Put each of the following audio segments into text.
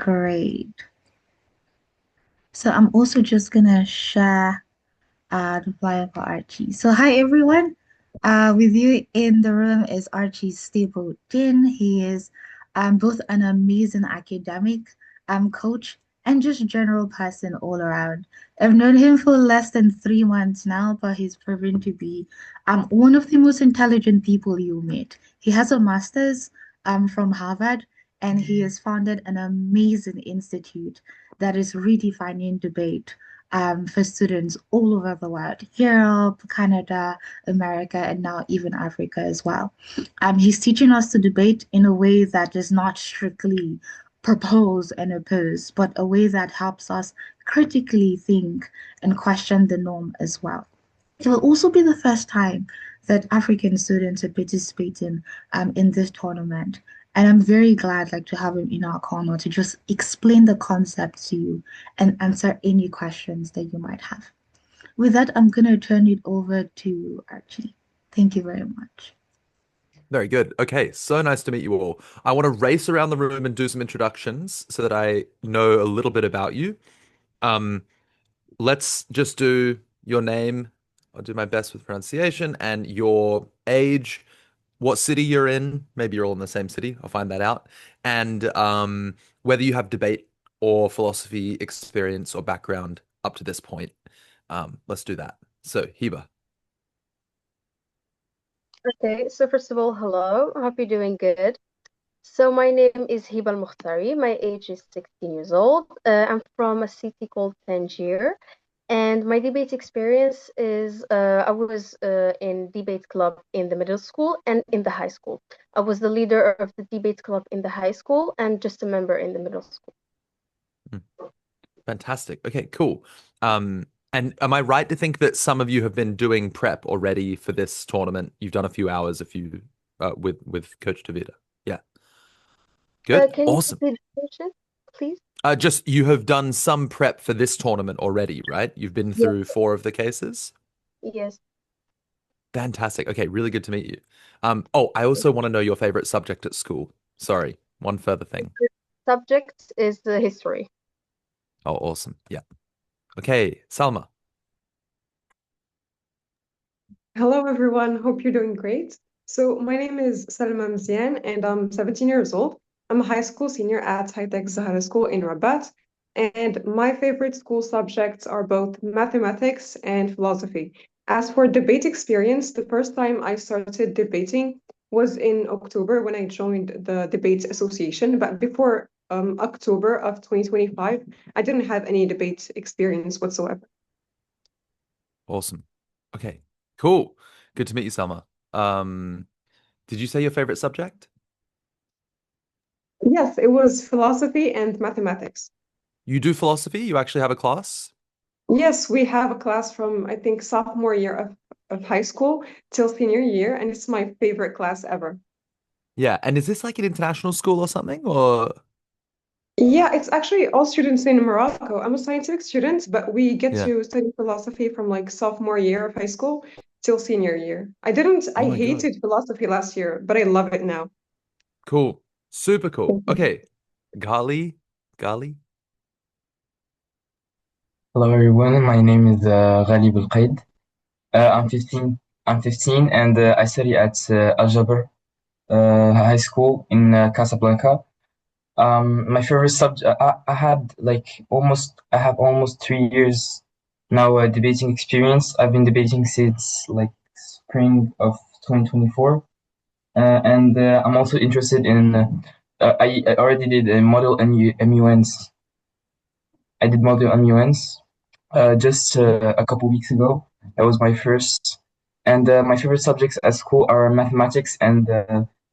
Great. So I'm also just gonna share the flyer for Archie. So hi everyone. With you in the room is Archie Stapleton. He is both an amazing academic, coach, and just general person all around. I've known him for less than 3 months now, but he's proven to be one of the most intelligent people you'll meet. He has a master's from Harvard, and he has founded an amazing institute that is redefining debate for students all over the world, Europe, Canada, America, and now even Africa as well. He's teaching us to debate in a way that is not strictly propose and oppose, but a way that helps us critically think and question the norm as well. It will also be the first time that African students are participating in this tournament. And I'm very glad to have him in our corner to just explain the concept to you and answer any questions that you might have. With that, I'm going to turn it over to Archie. Thank you very much. Very good. Okay, so nice to meet you all. I want to race around the room and do some introductions so that I know a little bit about you. Um, let's just do your name. I'll do my best with pronunciation and your age, what city you're in. Maybe you're all in the same city. I'll find that out. And whether you have debate or philosophy experience or background up to this point. Let's do that. So, Hiba. Okay, so first of all, hello. I hope you're doing good. So my name is Hiba Al-Mukhtari. My age is 16 years old. I'm from a city called Tangier. And my debate experience is I was in debate club in the middle school and in the high school. I was the leader of the debate club in the high school and just a member in the middle school. Fantastic. Okay, cool. And am I right to think that some of you have been doing prep already for this tournament? You've done a few hours if you with Coach Tavita. Yeah. Good. Can you Awesome. repeat the question, please? Just you have done some prep for this tournament already, right? You've been Yes, through four of the cases. yes. Fantastic. Okay, really good to meet you. Oh, I also want to know your favorite subject at school. Sorry, one further thing. The subject is the history. Oh, awesome. Yeah. Okay, Salma. Hello, everyone. Hope you're doing great. So my name is Salma Mzian, and I'm 17 years old. I'm a high school senior at High Tech Zahra School in Rabat, and my favorite school subjects are both mathematics and philosophy. As for debate experience, the first time I started debating was in October when I joined the Debate Association. But before October of 2025, I didn't have any debate experience whatsoever. Awesome. Okay, cool. Good to meet you, Salma. Did you say your favorite subject? Yes, it was philosophy and mathematics. You do philosophy? You actually have a class? Yes, we have a class from, I think, sophomore year of high school till senior year, and it's my favorite class ever. Yeah. And is this like an international school or something? Or Yeah, it's actually all students in Morocco. I'm a scientific student, but we get yeah. to study philosophy from like sophomore year of high school till senior year. Oh I my God. hated philosophy last year, but I love it now. Cool. Super cool. Okay. Gali. Gali. Hello everyone, my name is Ghalib Al Qaid. I'm 15. I'm 15 and I study at Al Jabr High School in Casablanca. My favorite subject, I have almost 3 years now debating experience. I've been debating since like spring of 2024. And I'm also interested in, I already did a model MUNs. I did model MUNs just a couple weeks ago. That was my first. And my favorite subjects at school are mathematics and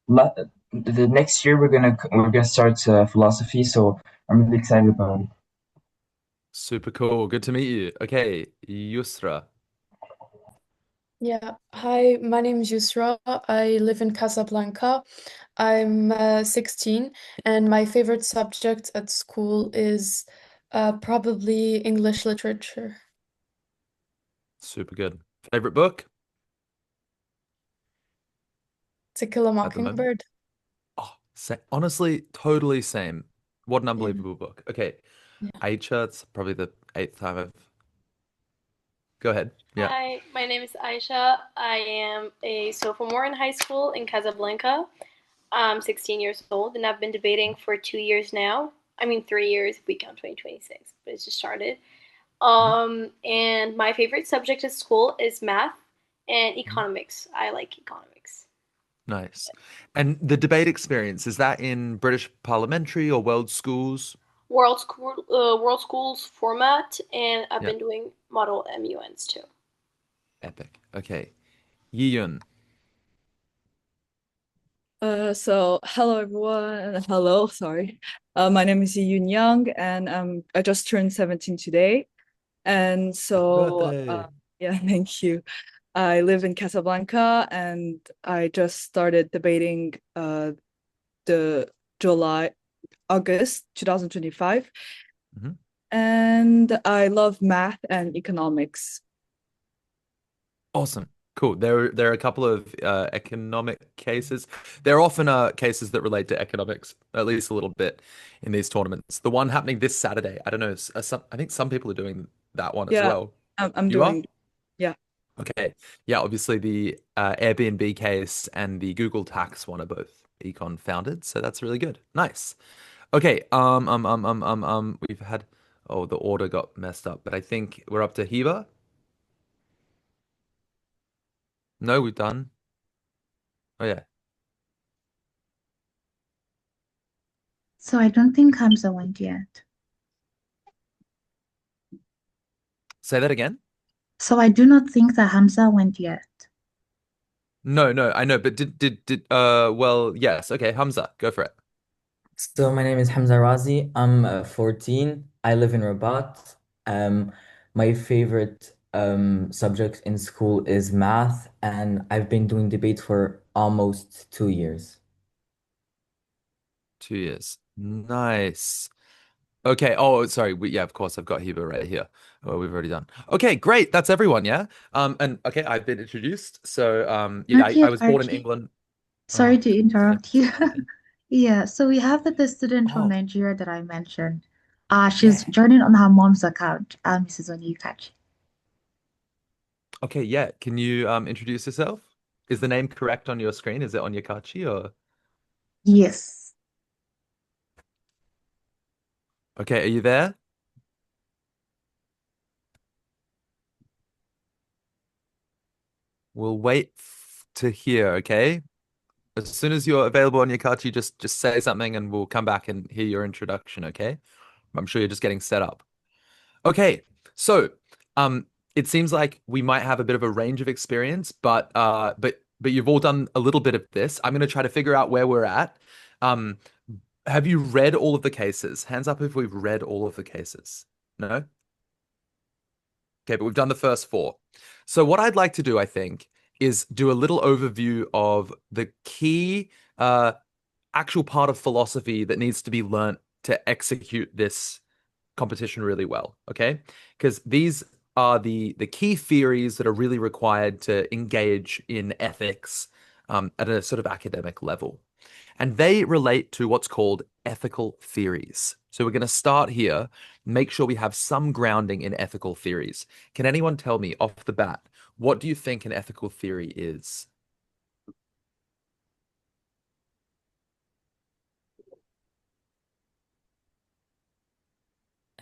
la- the next year we're gonna start philosophy. So I'm really excited about it. Super cool. Good to meet you. Okay. Yusra. Yeah, hi, my name is Yusra. I live in Casablanca. I'm 16, and my favorite subject at school is probably English literature. Super good. Favorite book To Kill a at the moment? Mockingbird. Oh, honestly, totally same. What an Yeah. unbelievable book. Okay, Yeah. Aisha, it's probably the eighth time I've. Go ahead. Yeah. Hi, my name is Aisha. I am a sophomore in high school in Casablanca. I'm 16 years old and I've been debating for 2 years now. I mean, 3 years if we count 2026, but it's just started. Mhm, And my favorite subject at school is math and mhm. economics. I like economics. Nice. And the debate experience, is that in British parliamentary or world schools? World schools format, and I've Yeah, been doing model MUNs too. epic. Okay. Yiyun. So hello everyone. Hello, sorry. My name is Yoon Young, and I just turned 17 today. And Happy so, birthday. yeah, thank you. I live in Casablanca, and I just started debating the July, August 2025. Mhm. And I love math and economics. Awesome. Cool. There are a couple of economic cases. There are often cases that relate to economics, at least a little bit, in these tournaments. The one happening this Saturday, I don't know, I think some people are doing that one as Yeah, well. I'm You are? doing, yeah. Okay. Yeah, obviously the Airbnb case and the Google tax one are both econ founded, so that's really good. Nice. Okay. We've had, oh, the order got messed up, but I think we're up to Hiba. No, we've done. Oh yeah. So I don't think Hamza went yet. Say that again. So I do not think that Hamza went yet. No, no, I know, but well, yes. Okay, Hamza, go for it. So my name is Hamza Razi. I'm 14. I live in Rabat. Um, my favorite subject in school is math, and I've been doing debate for almost 2 years. 2 years. Nice. Okay. Oh, sorry. Yeah, of course, I've got Hiba right here. Well, we've already done. Okay, great. That's everyone, yeah. And okay, I've been introduced. So, yeah, Not I yet, was born in Archie. England. Sorry Oh, to interrupt thanks. you. Okay. Yeah, so we have the student from Oh, Nigeria that I mentioned. She's Yeah. joining on her mom's account, Mrs. Onyekachi. okay. Yeah. Can you introduce yourself? Is the name correct on your screen? Is it on your Onyekachi or? Yes. Okay, are you there? We'll wait to hear, okay? As soon as you're available on your Onyekachi, just say something and we'll come back and hear your introduction, okay? I'm sure you're just getting set up. Okay, so um, it seems like we might have a bit of a range of experience, but you've all done a little bit of this. I'm going to try to figure out where we're at. Um, have you read all of the cases? Hands up if we've read all of the cases. No? Okay, but we've done the first four. So what I'd like to do, I think, is do a little overview of the key actual part of philosophy that needs to be learnt to execute this competition really well, okay? Because these are the key theories that are really required to engage in ethics at a sort of academic level. And they relate to what's called ethical theories. So we're going to start here, make sure we have some grounding in ethical theories. Can anyone tell me off the bat, what do you think an ethical theory is?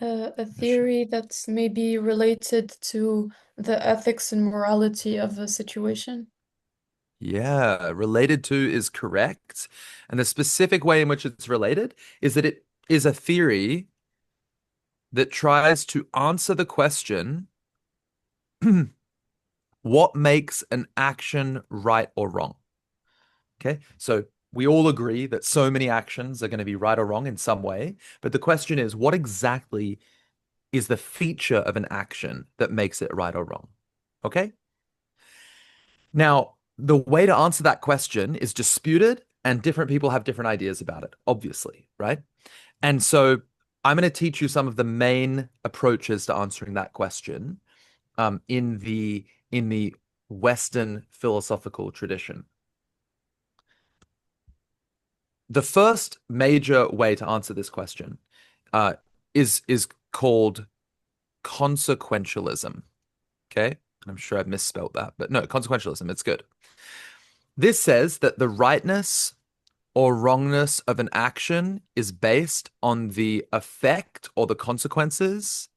A theory that's maybe related to the ethics and morality of a situation. Yeah, related to is correct. And the specific way in which it's related is that it is a theory that tries to answer the question, what makes an action right or wrong? Okay, so we all agree that so many actions are going to be right or wrong in some way, but the question is, what exactly is the feature of an action that makes it right or wrong? Okay, now the way to answer that question is disputed, and different people have different ideas about it, obviously, right? And so I'm going to teach you some of the main approaches to answering that question in the Western philosophical tradition. the first major way to answer this question uh, is called consequentialism. Okay, I'm sure I've misspelled that, but no, consequentialism. It's good. This says that the rightness or wrongness of an action is based on the effect or the consequences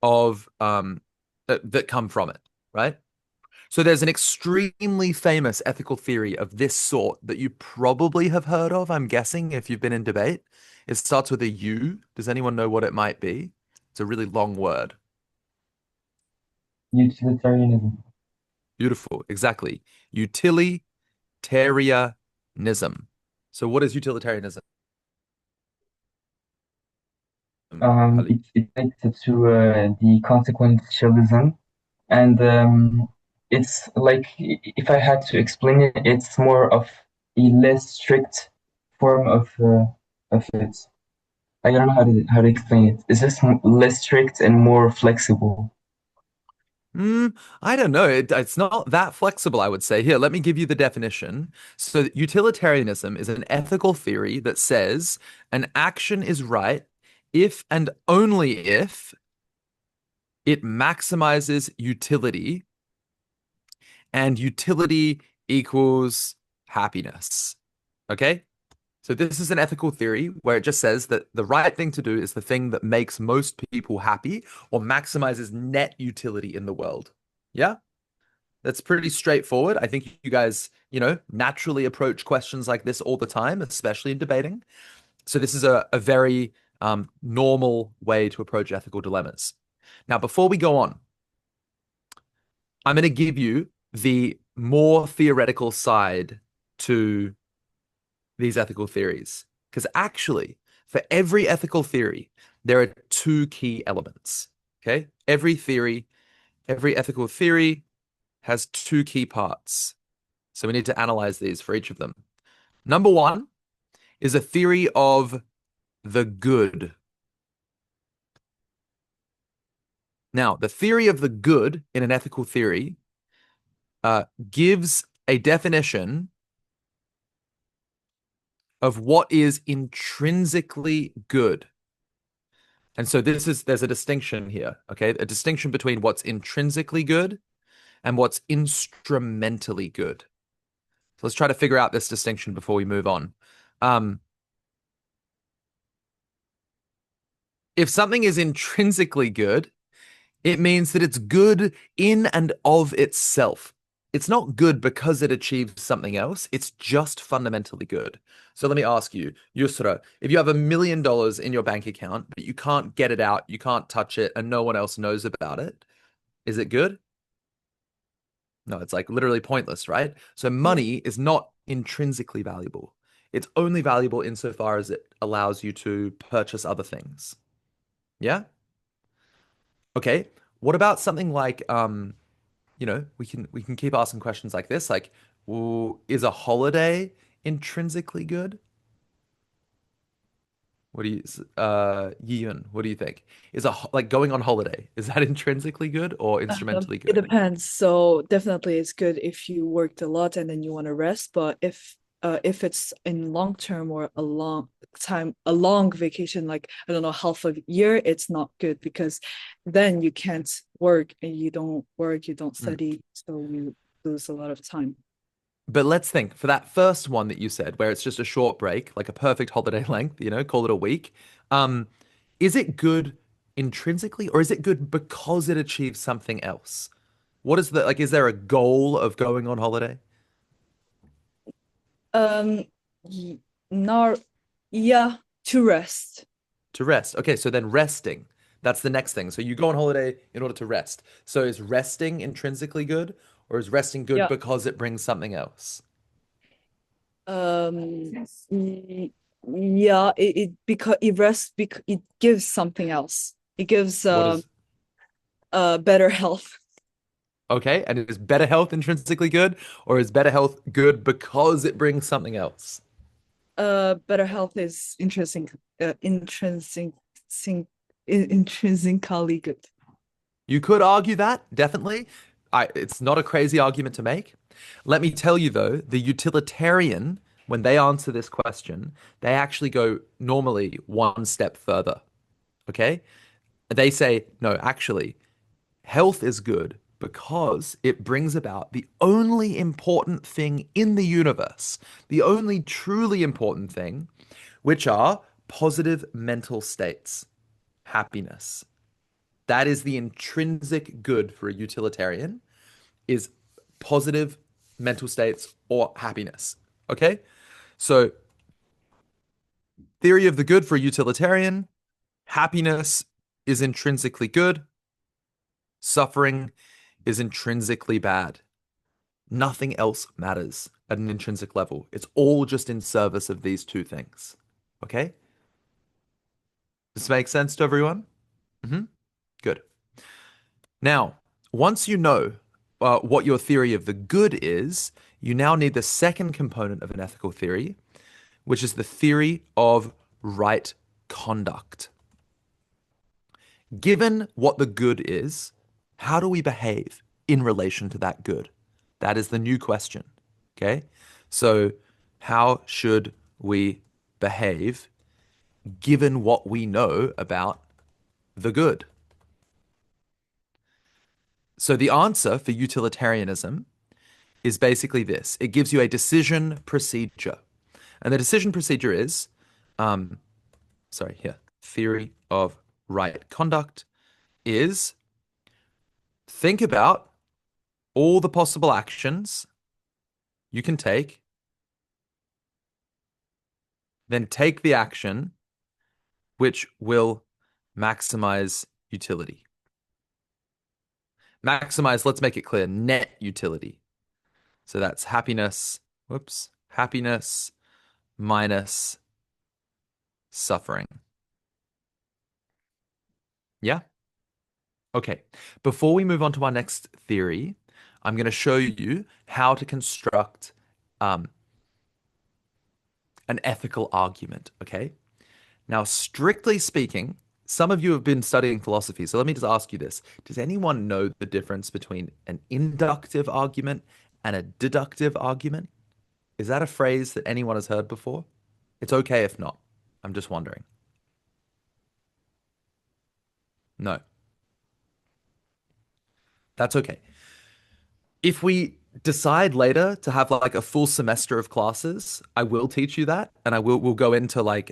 of that come from it, right? So there's an extremely famous ethical theory of this sort that you probably have heard of, I'm guessing, if you've been in debate. It starts with a U. Does anyone know what it might be? It's a really long word. Utilitarianism. Beautiful. Exactly. Utilitarianism. So what is utilitarianism? Ali? It's related to the consequentialism, and it's like if I had to explain it, it's more of a less strict form of it. I don't know how to explain it. It's just less strict and more flexible. I don't know. It's not that flexible, I would say. Here, let me give you the definition. So, utilitarianism is an ethical theory that says an action is right if and only if it maximizes utility, and utility equals happiness. Okay? So, this is an ethical theory where it just says that the right thing to do is the thing that makes most people happy or maximizes net utility in the world. Yeah? That's pretty straightforward. I think you guys, naturally approach questions like this all the time, especially in debating. So this is a very normal way to approach ethical dilemmas. Now, before we go on, I'm going to give you the more theoretical side to these ethical theories. Because actually, for every ethical theory, there are two key elements. Okay? Every ethical theory has two key parts. So we need to analyze these for each of them. Number one is a theory of the good. Now, the theory of the good in an ethical theory gives a definition of what is intrinsically good. And so there's a distinction here, okay? A distinction between what's intrinsically good and what's instrumentally good. So let's try to figure out this distinction before we move on. If something is intrinsically good, it means that it's good in and of itself. It's not good because it achieves something else. It's just fundamentally good. So let me ask you, Yusra, if you have $1 million in your bank account, but you can't get it out, you can't touch it, and no one else knows about it, is it good? No, it's like literally pointless, right? So money is not intrinsically valuable. It's only valuable insofar as it allows you to purchase other things. Yeah? Okay. What about something like we can keep asking questions like this, like, well, is a holiday intrinsically good? What do you Yiyun, what do you think? Like going on holiday, is that intrinsically good or instrumentally It good? depends. So definitely it's good if you worked a lot and then you want to rest. But if it's in long term or a long vacation, like I don't know, half a year, it's not good because then you can't work and you don't work, you don't Mm. study, so you lose a lot of time. But let's think for that first one that you said, where it's just a short break, like a perfect holiday length, call it a week. Um, is it good intrinsically, or is it good because it achieves something else? What is is there a goal of going on holiday? Um, y- Not, yeah, to rest. To rest. Okay, so then resting. That's the next thing. So you go on holiday in order to rest. So is resting intrinsically good, or is resting good Yeah. because it brings something else? Yeah, it because it rests because it gives something else. It gives What is better health. Okay, and is better health intrinsically good, or is better health good because it brings something else? Better health is intrinsically good. You could argue that, definitely. It's not a crazy argument to make. Let me tell you, though, the utilitarian when they answer this question, they actually go normally one step further. Okay? They say, no, actually, health is good because it brings about the only important thing in the universe, the only truly important thing, which are positive mental states, happiness. That is the intrinsic good for a utilitarian, is positive mental states or happiness. Okay? So, theory of the good for a utilitarian, happiness is intrinsically good, suffering is intrinsically bad. Nothing else matters at an intrinsic level. It's all just in service of these two things. Okay? This makes sense to everyone? Good. Now, once you know what your theory of the good is, you now need the second component of an ethical theory, which is the theory of right conduct. Given what the good is, how do we behave in relation to that good? That is the new question. Okay? So, how should we behave given what we know about the good? So, the answer for utilitarianism is basically this. It gives you a decision procedure. And the decision procedure is, theory of right conduct is think about all the possible actions you can take, then take the action which will maximize utility. Maximize, let's make it clear, net utility. So that's happiness minus suffering. Yeah? Okay. Before we move on to our next theory, I'm going to show you how to construct an ethical argument, okay? Now, strictly speaking, some of you have been studying philosophy, so let me just ask you this. Does anyone know the difference between an inductive argument and a deductive argument? Is that a phrase that anyone has heard before? It's okay if not. I'm just wondering. No. That's okay. If we decide later to have like a full semester of classes, I will teach you that, and we'll go into like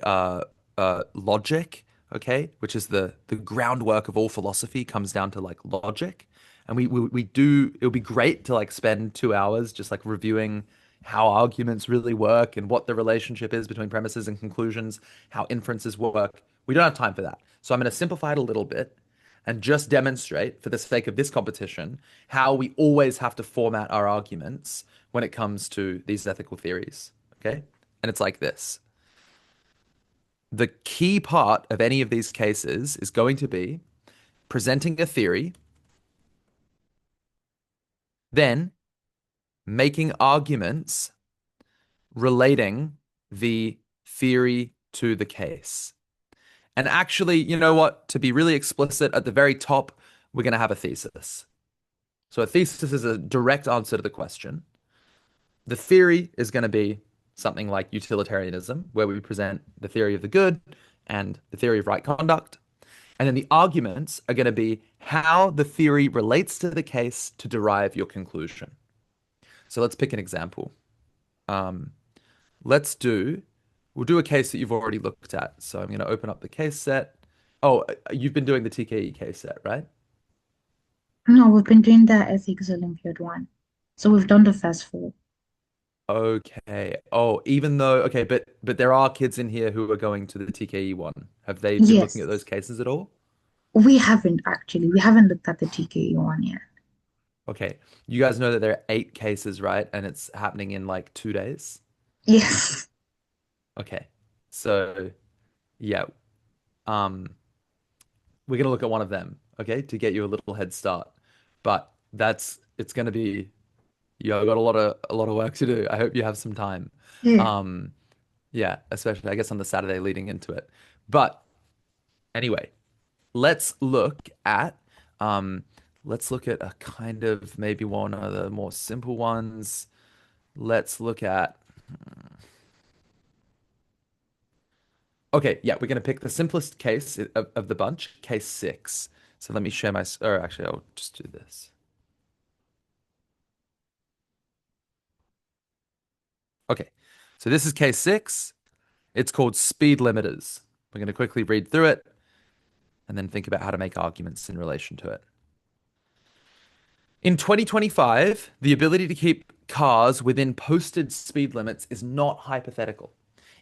logic, okay, which is the groundwork of all philosophy comes down to like logic, and we do. It'll be great to like spend 2 hours just like reviewing how arguments really work and what the relationship is between premises and conclusions, how inferences work. We don't have time for that, so I'm going to simplify it a little bit and just demonstrate, for the sake of this competition, how we always have to format our arguments when it comes to these ethical theories. Okay? And it's like this. The key part of any of these cases is going to be presenting a theory, then making arguments relating the theory to the case. And actually, you know what? To be really explicit, at the very top, we're going to have a thesis. So a thesis is a direct answer to the question. The theory is going to be something like utilitarianism, where we present the theory of the good and the theory of right conduct. And then the arguments are going to be how the theory relates to the case to derive your conclusion. So let's pick an example. We'll do a case that you've already looked at. So I'm going to open up the case set. Oh, you've been doing the TKE case set, right? No, we've been doing the ethics Olympiad one. So we've done the first four. Okay. Oh, even though, okay, but there are kids in here who are going to the TKE one. Have they been looking at Yes, those cases at all? we haven't actually. We haven't looked at the TKE one yet. Okay. You guys know that there are 8 cases, right? And it's happening in like 2 days. Yes. Okay. So, yeah. Um, we're gonna look at one of them, okay, to get you a little head start. But it's gonna be, yeah, I've got a lot of work to do. I hope you have some time. Yeah. Um, yeah, especially I guess on the Saturday leading into it. But anyway, let's look at um let's look at a kind of maybe one of the more simple ones. Let's look at Okay, yeah, we're going to pick the simplest case of the bunch, case 6. So let me share my, or actually, I'll just do this. Okay, so this is case 6. It's called speed limiters. We're going to quickly read through it and then think about how to make arguments in relation to it. In 2025, the ability to keep cars within posted speed limits is not hypothetical.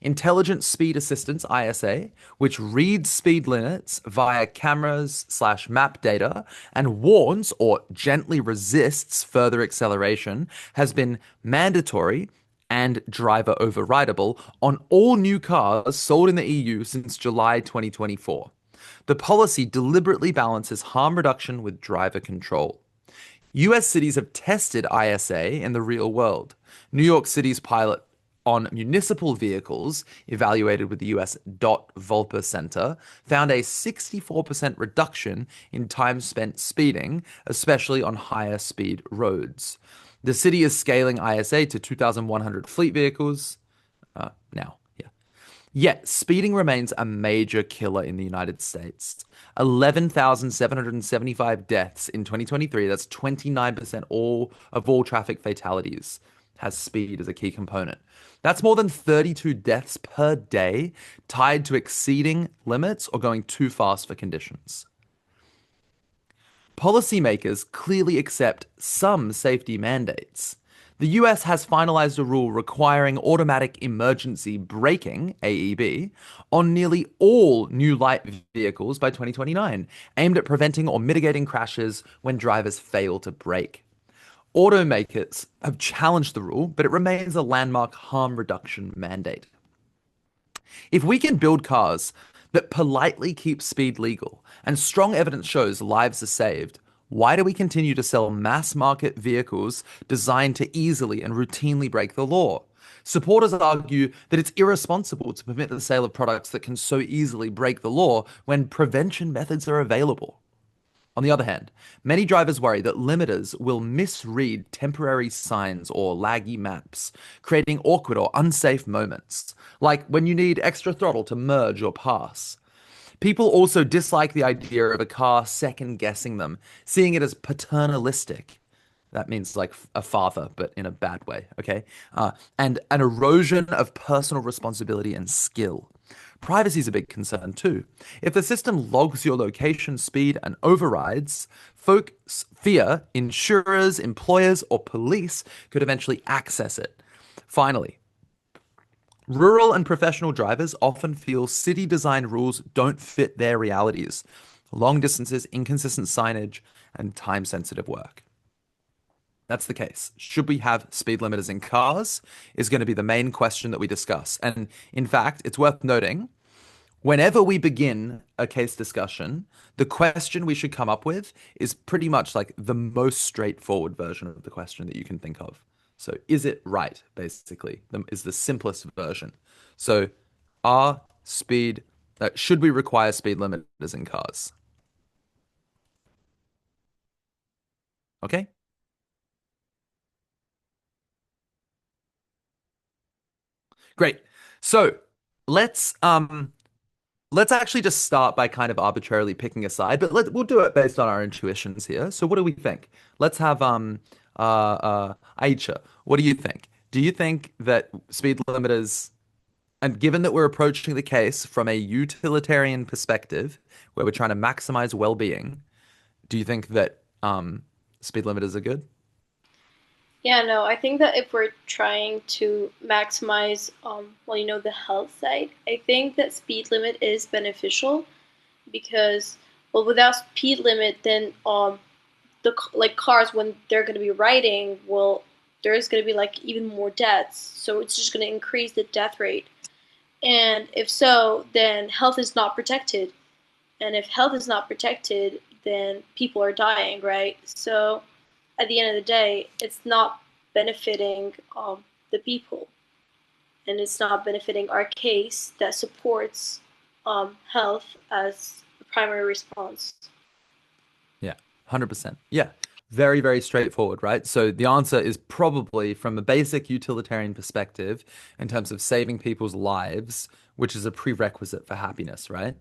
Intelligent Speed Assistance, ISA, which reads speed limits via cameras/map data and warns or gently resists further acceleration, has been mandatory and driver overridable on all new cars sold in the EU since July 2024. The policy deliberately balances harm reduction with driver control. US cities have tested ISA in the real world. New York City's pilot on municipal vehicles, evaluated with the US DOT Volper Center, found a 64% reduction in time spent speeding, especially on higher speed roads. The city is scaling ISA to 2,100 fleet vehicles now. Yet, speeding remains a major killer in the United States. 11,775 deaths in 2023, that's 29% of all traffic fatalities, has speed as a key component. That's more than 32 deaths per day tied to exceeding limits or going too fast for conditions. Policymakers clearly accept some safety mandates. The US has finalized a rule requiring automatic emergency braking, AEB, on nearly all new light vehicles by 2029, aimed at preventing or mitigating crashes when drivers fail to brake. Automakers have challenged the rule, but it remains a landmark harm reduction mandate. If we can build cars that politely keep speed legal and strong evidence shows lives are saved, why do we continue to sell mass market vehicles designed to easily and routinely break the law? Supporters argue that it's irresponsible to permit the sale of products that can so easily break the law when prevention methods are available. On the other hand, many drivers worry that limiters will misread temporary signs or laggy maps, creating awkward or unsafe moments, like when you need extra throttle to merge or pass. People also dislike the idea of a car second guessing them, seeing it as paternalistic. That means like a father, but in a bad way, okay? And an erosion of personal responsibility and skill. Privacy is a big concern too. If the system logs your location, speed, and overrides, folks fear insurers, employers, or police could eventually access it. Finally, rural and professional drivers often feel city design rules don't fit their realities. Long distances, inconsistent signage, and time sensitive work. That's the case. Should we have speed limiters in cars? Is going to be the main question that we discuss. And in fact, it's worth noting whenever we begin a case discussion, the question we should come up with is pretty much like the most straightforward version of the question that you can think of. So, is it right, basically, is the simplest version. So, should we require speed limiters in cars? Okay. Great. So, let's actually just start by kind of arbitrarily picking a side, but we'll do it based on our intuitions here. So what do we think? Let's have Aisha, what do you think? Do you think that speed limiters, and given that we're approaching the case from a utilitarian perspective, where we're trying to maximize well-being, do you think that speed limiters are good? Yeah, no, I think that if we're trying to maximize, the health side, I think that speed limit is beneficial because, well, without speed limit, then like cars when they're going to be riding, well, there's going to be like even more deaths, so it's just going to increase the death rate. And if so, then health is not protected, and if health is not protected, then people are dying, right? So at the end of the day, it's not benefiting the people, and it's not benefiting our case that supports health as a primary response. Yeah, 100%. Yeah. Very, very straightforward, right? So the answer is probably from a basic utilitarian perspective in terms of saving people's lives, which is a prerequisite for happiness, right?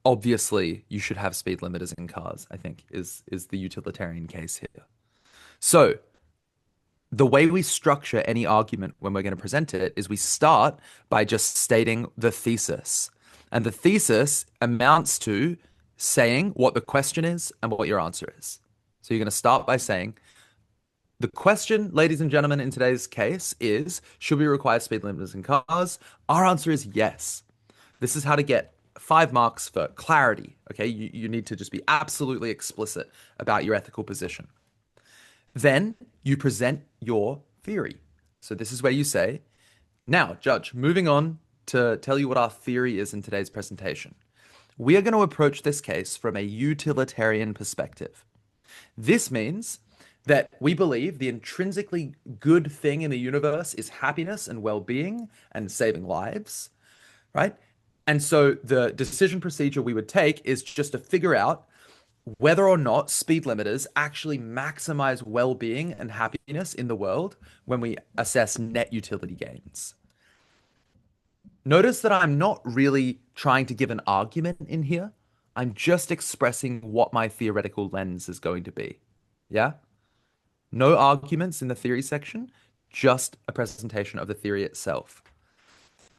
Obviously, you should have speed limiters in cars, I think, is the utilitarian case here. So the way we structure any argument when we're going to present it is we start by just stating the thesis. And the thesis amounts to saying what the question is and what your answer is. So you're going to start by saying, the question, ladies and gentlemen, in today's case is, should we require speed limiters in cars? Our answer is yes. This is how to get 5 marks for clarity. Okay, you need to just be absolutely explicit about your ethical position. Then you present your theory. So this is where you say, now, Judge, moving on to tell you what our theory is in today's presentation. We are going to approach this case from a utilitarian perspective. This means that we believe the intrinsically good thing in the universe is happiness and well-being and saving lives, right? And so the decision procedure we would take is just to figure out whether or not speed limiters actually maximize well-being and happiness in the world when we assess net utility gains. Notice that I'm not really trying to give an argument in here. I'm just expressing what my theoretical lens is going to be. Yeah? No arguments in the theory section, just a presentation of the theory itself.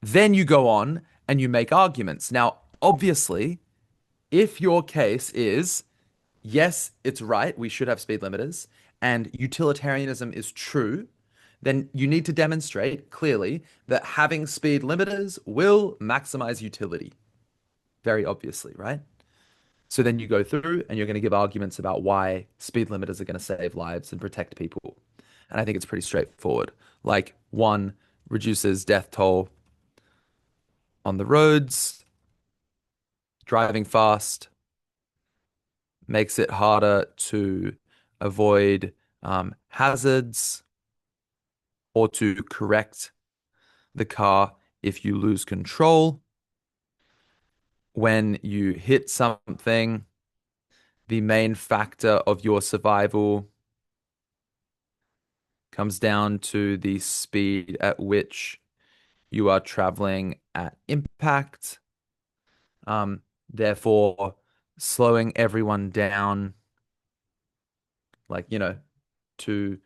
Then you go on and you make arguments. Now, obviously, if your case is, yes, it's right, we should have speed limiters, and utilitarianism is true, then you need to demonstrate clearly that having speed limiters will maximize utility. Very obviously, right? So then you go through and you're going to give arguments about why speed limiters are going to save lives and protect people. And I think it's pretty straightforward. Like, one, reduces death toll on the roads, driving fast, makes it harder to avoid hazards or to correct the car if you lose control. When you hit something, the main factor of your survival comes down to the speed at which you are traveling at impact. Therefore, slowing everyone down, like, to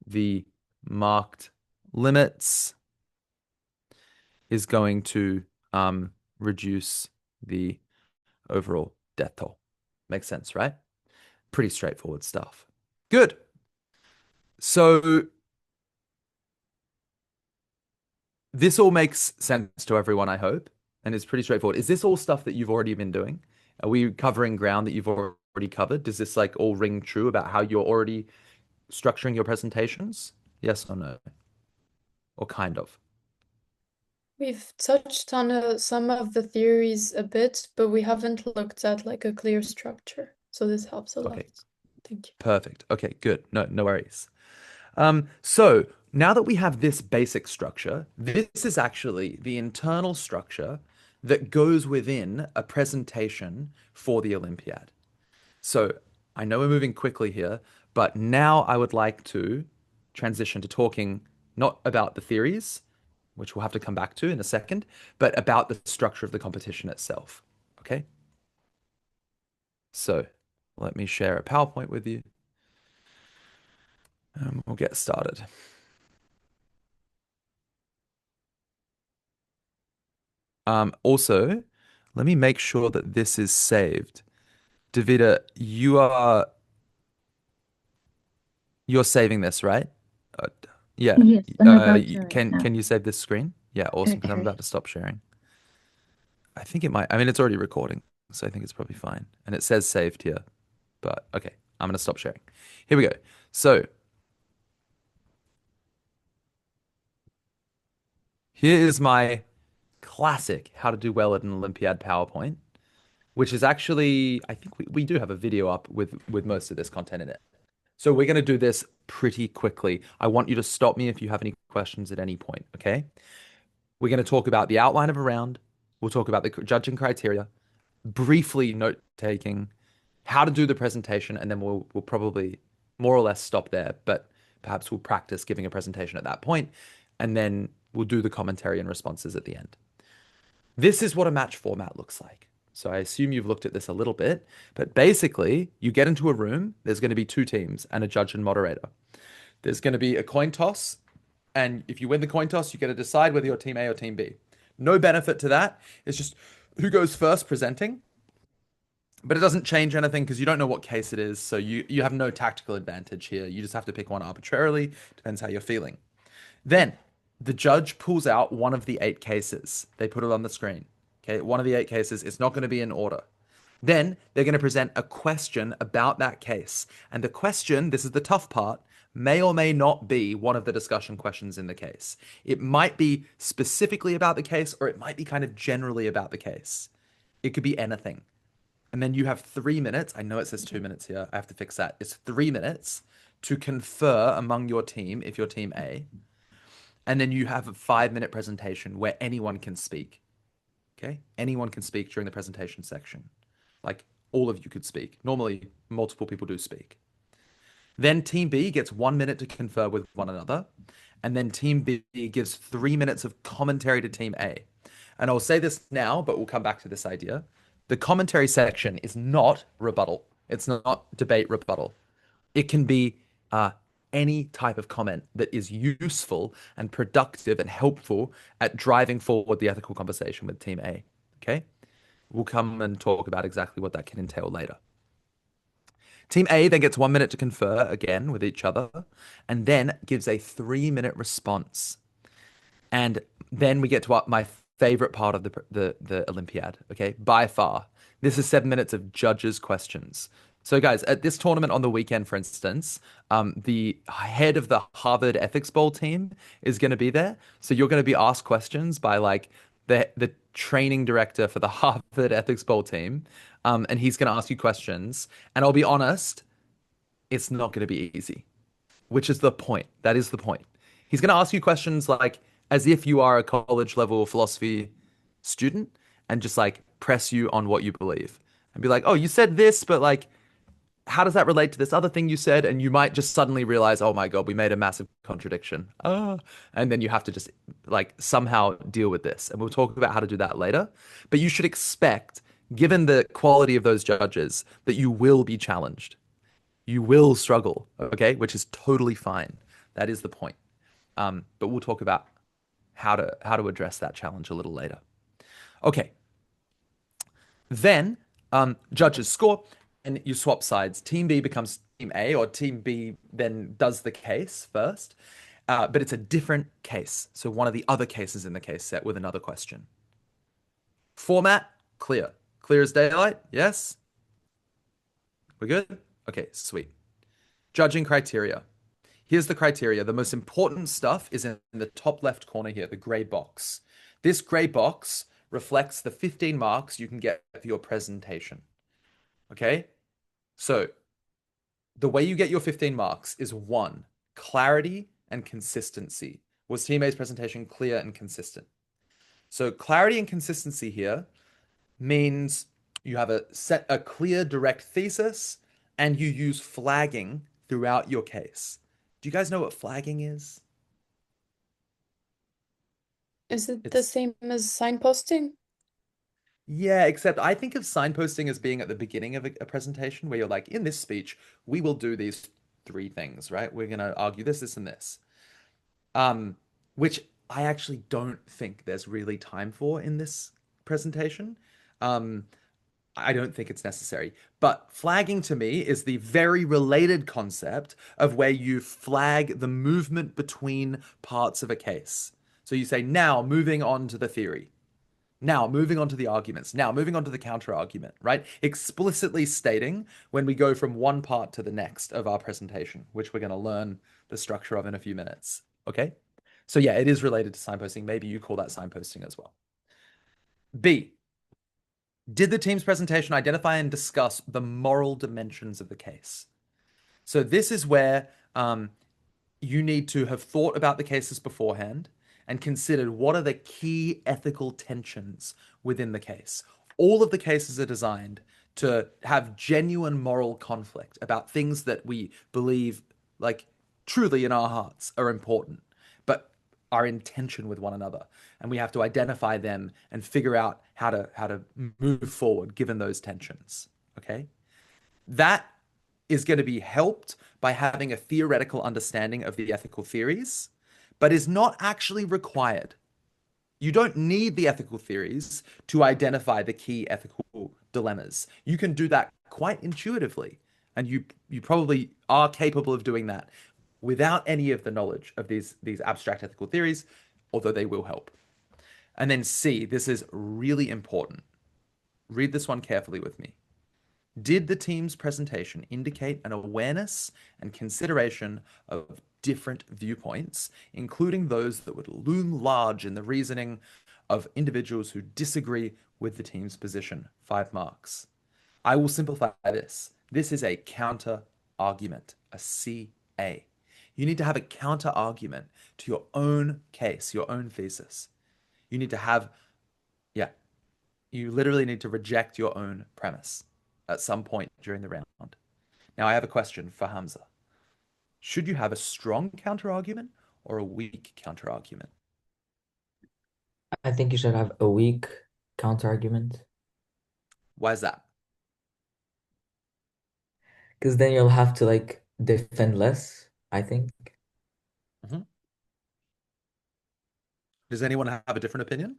the marked limits is going to reduce the overall death toll. Makes sense, right? Pretty straightforward stuff. Good. So this all makes sense to everyone, I hope, and it's pretty straightforward. Is this all stuff that you've already been doing? Are we covering ground that you've already covered? Does this like all ring true about how you're already structuring your presentations? Yes or no? Or kind of? We've touched on some of the theories a bit, but we haven't looked at like a clear structure. So this helps a lot. Okay. Thank you. Perfect. Okay, good. No worries. So now that we have this basic structure, this is actually the internal structure that goes within a presentation for the Olympiad. So I know we're moving quickly here, but now I would like to transition to talking not about the theories, which we'll have to come back to in a second, but about the structure of the competition itself. Okay? So let me share a PowerPoint with you. And we'll get started. Also, let me make sure that this is saved. Davida, you're saving this, right? Yeah. Yes, I'm about to right Can now. you save this screen? Yeah, awesome, because I'm Okay. about to stop sharing. I think it might. I mean, it's already recording, so I think it's probably fine. And it says saved here, but okay, I'm gonna stop sharing. Here we go. So here is my classic how to do well at an Olympiad PowerPoint, which is actually, I think we do have a video up with most of this content in it. So we're going to do this pretty quickly. I want you to stop me if you have any questions at any point, okay? We're going to talk about the outline of a round. We'll talk about the judging criteria, briefly note taking, how to do the presentation, and then we'll probably more or less stop there, but perhaps we'll practice giving a presentation at that point, and then we'll do the commentary and responses at the end. This is what a match format looks like. So I assume you've looked at this a little bit, but basically you get into a room, there's going to be two teams and a judge and moderator. There's going to be a coin toss, and if you win the coin toss, you get to decide whether you're team A or team B. No benefit to that. It's just who goes first presenting. But it doesn't change anything because you don't know what case it is, so you have no tactical advantage here. You just have to pick one arbitrarily, depends how you're feeling. Then the judge pulls out one of the 8 cases. They put it on the screen. Okay, one of the 8 cases. It's not going to be in order. Then they're going to present a question about that case. And the question, this is the tough part, may or may not be one of the discussion questions in the case. It might be specifically about the case, or it might be kind of generally about the case. It could be anything. And then you have 3 minutes. I know it says 2 minutes here. I have to fix that. It's 3 minutes to confer among your team if you're team A. And then you have a 5-minute presentation where anyone can speak. Okay? Anyone can speak during the presentation section. Like all of you could speak. Normally, multiple people do speak. Then team B gets 1 minute to confer with one another. And then team B gives 3 minutes of commentary to team A. And I'll say this now, but we'll come back to this idea. The commentary section is not rebuttal. It's not debate rebuttal. It can be any type of comment that is useful and productive and helpful at driving forward the ethical conversation with team A. Okay? We'll come and talk about exactly what that can entail later. Team A then gets 1 minute to confer again with each other and then gives a 3-minute response. And then we get to my favorite part of the Olympiad, okay? By far. This is 7 minutes of judges' questions. So guys, at this tournament on the weekend, for instance, the head of the Harvard Ethics Bowl team is going to be there. So you're going to be asked questions by like the training director for the Harvard Ethics Bowl team. And he's going to ask you questions. And I'll be honest, it's not going to be easy, which is the point. That is the point. He's going to ask you questions like as if you are a college level philosophy student and just like press you on what you believe and be like, oh, you said this, but like, how does that relate to this other thing you said? And you might just suddenly realize, oh my God, we made a massive contradiction. And then you have to just like somehow deal with this. And we'll talk about how to do that later. But you should expect, given the quality of those judges, that you will be challenged. You will struggle, okay? Which is totally fine. That is the point. But we'll talk about how to address that challenge a little later. Okay. Then judges score and you swap sides. Team B becomes team A, or team B then does the case first. But it's a different case. So one of the other cases in the case set with another question. Format, clear. Clear as daylight? Yes? We're good? Okay, sweet. Judging criteria. Here's the criteria. The most important stuff is in the top left corner here, the gray box. This gray box reflects the 15 marks you can get for your presentation. Okay? So the way you get your 15 marks is 1, clarity and consistency. Was Team A's presentation clear and consistent? So clarity and consistency here means you have a clear, direct thesis and you use flagging throughout your case. Do you guys know what flagging is? Is it the same as signposting? Yeah, except I think of signposting as being at the beginning of a presentation where you're like, in this speech, we will do these 3 things, right? We're going to argue this, this, and this. Which I actually don't think there's really time for in this presentation. I don't think it's necessary. But flagging to me is the very related concept of where you flag the movement between parts of a case. So you say, now moving on to the theory. Now moving on to the arguments. Now moving on to the counter argument, right? Explicitly stating when we go from one part to the next of our presentation, which we're going to learn the structure of in a few minutes. Okay? So yeah, it is related to signposting. Maybe you call that signposting as well. B, did the team's presentation identify and discuss the moral dimensions of the case? So this is where you need to have thought about the cases beforehand and considered what are the key ethical tensions within the case. All of the cases are designed to have genuine moral conflict about things that we believe, like truly in our hearts, are important, but are in tension with one another. And we have to identify them and figure out how to move forward given those tensions. Okay? That is going to be helped by having a theoretical understanding of the ethical theories, but is not actually required. You don't need the ethical theories to identify the key ethical dilemmas. You can do that quite intuitively, and you probably are capable of doing that without any of the knowledge of these abstract ethical theories, although they will help. And then C, this is really important. Read this one carefully with me. Did the team's presentation indicate an awareness and consideration of different viewpoints, including those that would loom large in the reasoning of individuals who disagree with the team's position? 5 marks. I will simplify this. This is a counter argument, a CA. You need to have a counter argument to your own case, your own thesis. You need to have, yeah, you literally need to reject your own premise at some point during the round. Now, I have a question for Hamza. Should you have a strong counter argument or a weak counter argument? I think you should have a weak counter argument Why is that? because then you'll have to like defend less, I think. Mhm. Does anyone have a different opinion?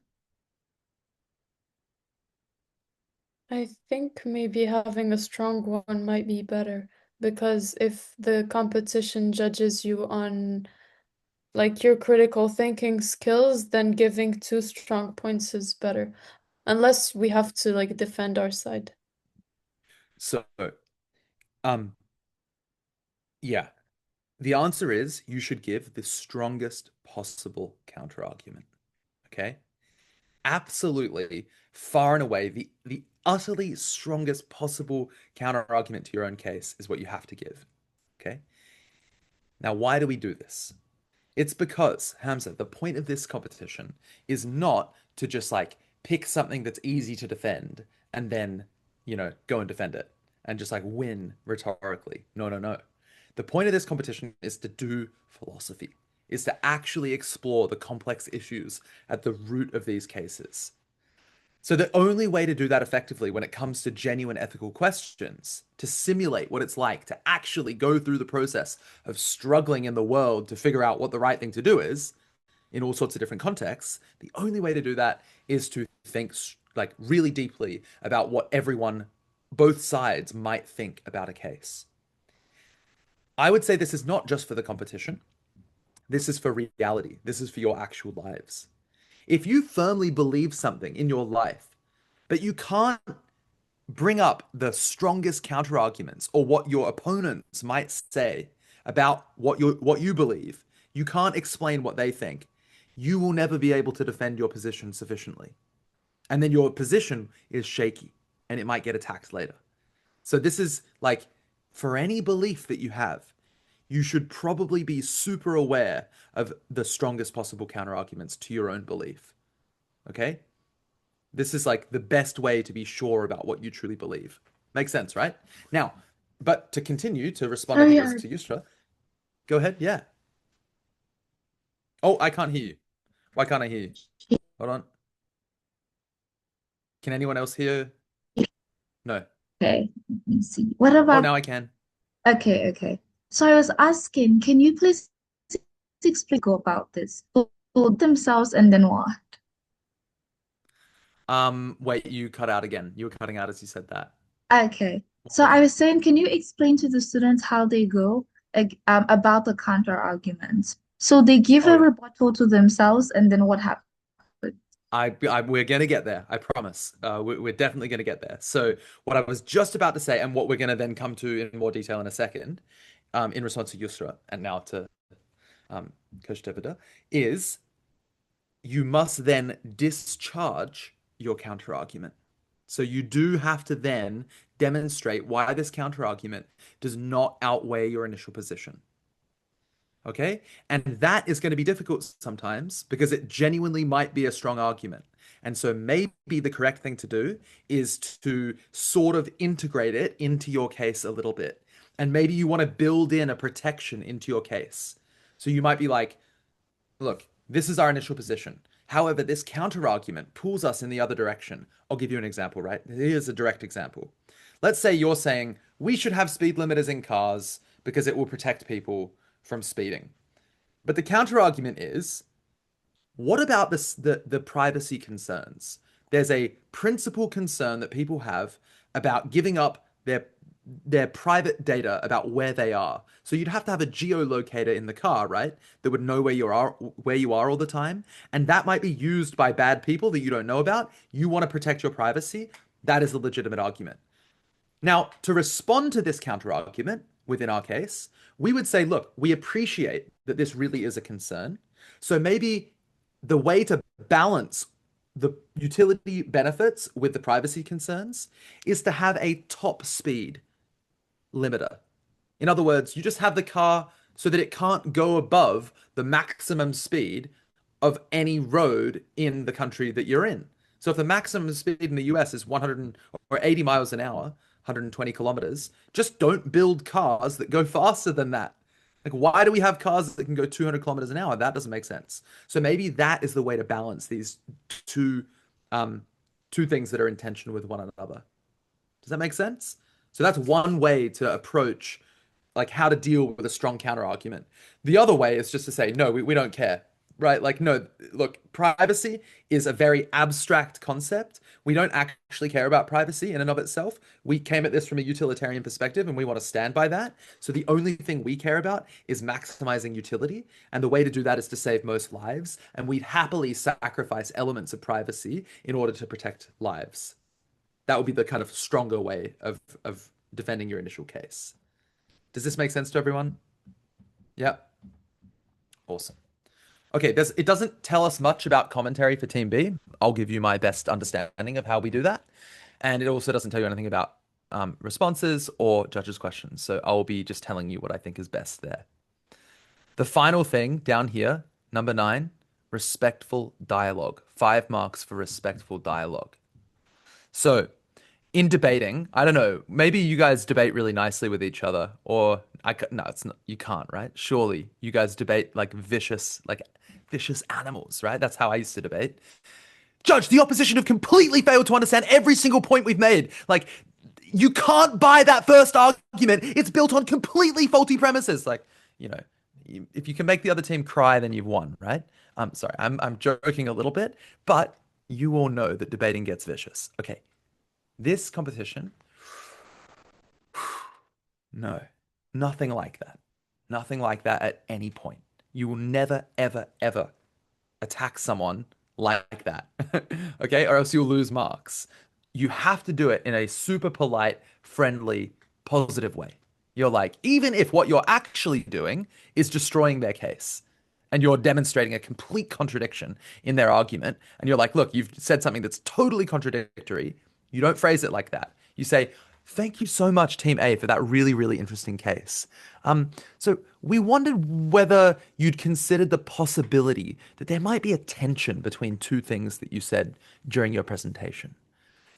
I think maybe having a strong one might be better because if the competition judges you on like your critical thinking skills, then giving two strong points is better. Unless we have to like defend our side. So, um, yeah, the answer is you should give the strongest possible counter argument. Okay? Absolutely, far and away, the utterly strongest possible counter argument to your own case is what you have to give. Okay? Now, why do we do this? It's because, Hamza, the point of this competition is not to just like pick something that's easy to defend and then, go and defend it and just like win rhetorically. No, no, no. The point of this competition is to do philosophy, is to actually explore the complex issues at the root of these cases. So the only way to do that effectively when it comes to genuine ethical questions, to simulate what it's like to actually go through the process of struggling in the world to figure out what the right thing to do is in all sorts of different contexts, the only way to do that is to think like really deeply about what everyone, both sides might think about a case. I would say this is not just for the competition. This is for reality. This is for your actual lives. If you firmly believe something in your life, but you can't bring up the strongest counter arguments or what your opponents might say about what you believe, you can't explain what they think, you will never be able to defend your position sufficiently. And then your position is shaky and it might get attacked later. So this is like for any belief that you have, you should probably be super aware of the strongest possible counter arguments to your own belief. Okay? This is like the best way to be sure about what you truly believe. Makes sense, right? Now, but to continue to respond, I think Sorry, it was to Yusra. Go ahead. Yeah. Oh, I can't hear you. Why can't I hear you? Hold on. Can anyone else hear? No. okay, let me see. What Oh, about, now I can. okay, okay. So I was asking, can you please explain go about this? Build themselves and then what? Wait, you cut out again. You were cutting out as you said that. Okay. What So was I it? was saying, can you explain to the students how they go about the counter arguments? So they give Oh a yeah. rebuttal to themselves, and then what happens? We're gonna get there. I promise. We're definitely gonna get there. So what I was just about to say, and what we're gonna then come to in more detail in a second, in response to Yusra and now to Coach Tevida, is you must then discharge your counter argument. So you do have to then demonstrate why this counter argument does not outweigh your initial position. Okay. And that is going to be difficult sometimes because it genuinely might be a strong argument. And so maybe the correct thing to do is to sort of integrate it into your case a little bit. And maybe you want to build in a protection into your case. So you might be like, look, this is our initial position. However, this counter argument pulls us in the other direction. I'll give you an example, right? Here's a direct example. Let's say you're saying we should have speed limiters in cars because it will protect people from speeding. But the counter argument is, what about the privacy concerns? There's a principal concern that people have about giving up their private data about where they are. So you'd have to have a geolocator in the car, right? That would know where you are all the time, and that might be used by bad people that you don't know about. You want to protect your privacy. That is a legitimate argument. Now, to respond to this counter argument within our case, we would say, look, we appreciate that this really is a concern. So maybe the way to balance the utility benefits with the privacy concerns is to have a top speed limiter. In other words, you just have the car so that it can't go above the maximum speed of any road in the country that you're in. So if the maximum speed in the US is 100 or 80 miles an hour, 120 kilometers, just don't build cars that go faster than that. Like, why do we have cars that can go 200 kilometers an hour? That doesn't make sense. So maybe that is the way to balance these two, two things that are in tension with one another. Does that make sense? So that's one way to approach like how to deal with a strong counter argument. The other way is just to say, no, we don't care, right? Like, no, look, privacy is a very abstract concept. We don't actually care about privacy in and of itself. We came at this from a utilitarian perspective and we want to stand by that. So the only thing we care about is maximizing utility. And the way to do that is to save most lives. And we'd happily sacrifice elements of privacy in order to protect lives. That would be the kind of stronger way of defending your initial case. Does this make sense to everyone? Yeah. Awesome. Okay, it doesn't tell us much about commentary for Team B. I'll give you my best understanding of how we do that. And it also doesn't tell you anything about responses or judges' questions. So I'll be just telling you what I think is best there. The final thing down here, number 9, respectful dialogue. 5 marks for respectful dialogue. So in debating, I don't know, maybe you guys debate really nicely with each other, or no, it's not, you can't, right? Surely you guys debate like vicious animals, right? That's how I used to debate. Judge, the opposition have completely failed to understand every single point we've made. Like, you can't buy that first argument. It's built on completely faulty premises. Like, you know, if you can make the other team cry, then you've won, right? I'm sorry, I'm joking a little bit, but you all know that debating gets vicious. Okay. This competition, no, nothing like that. Nothing like that at any point. You will never, ever, ever attack someone like that, okay? Or else you'll lose marks. You have to do it in a super polite, friendly, positive way. You're like, even if what you're actually doing is destroying their case and you're demonstrating a complete contradiction in their argument, and you're like, look, you've said something that's totally contradictory. You don't phrase it like that. You say, thank you so much, Team A, for that really, really interesting case. So we wondered whether you'd considered the possibility that there might be a tension between two things that you said during your presentation.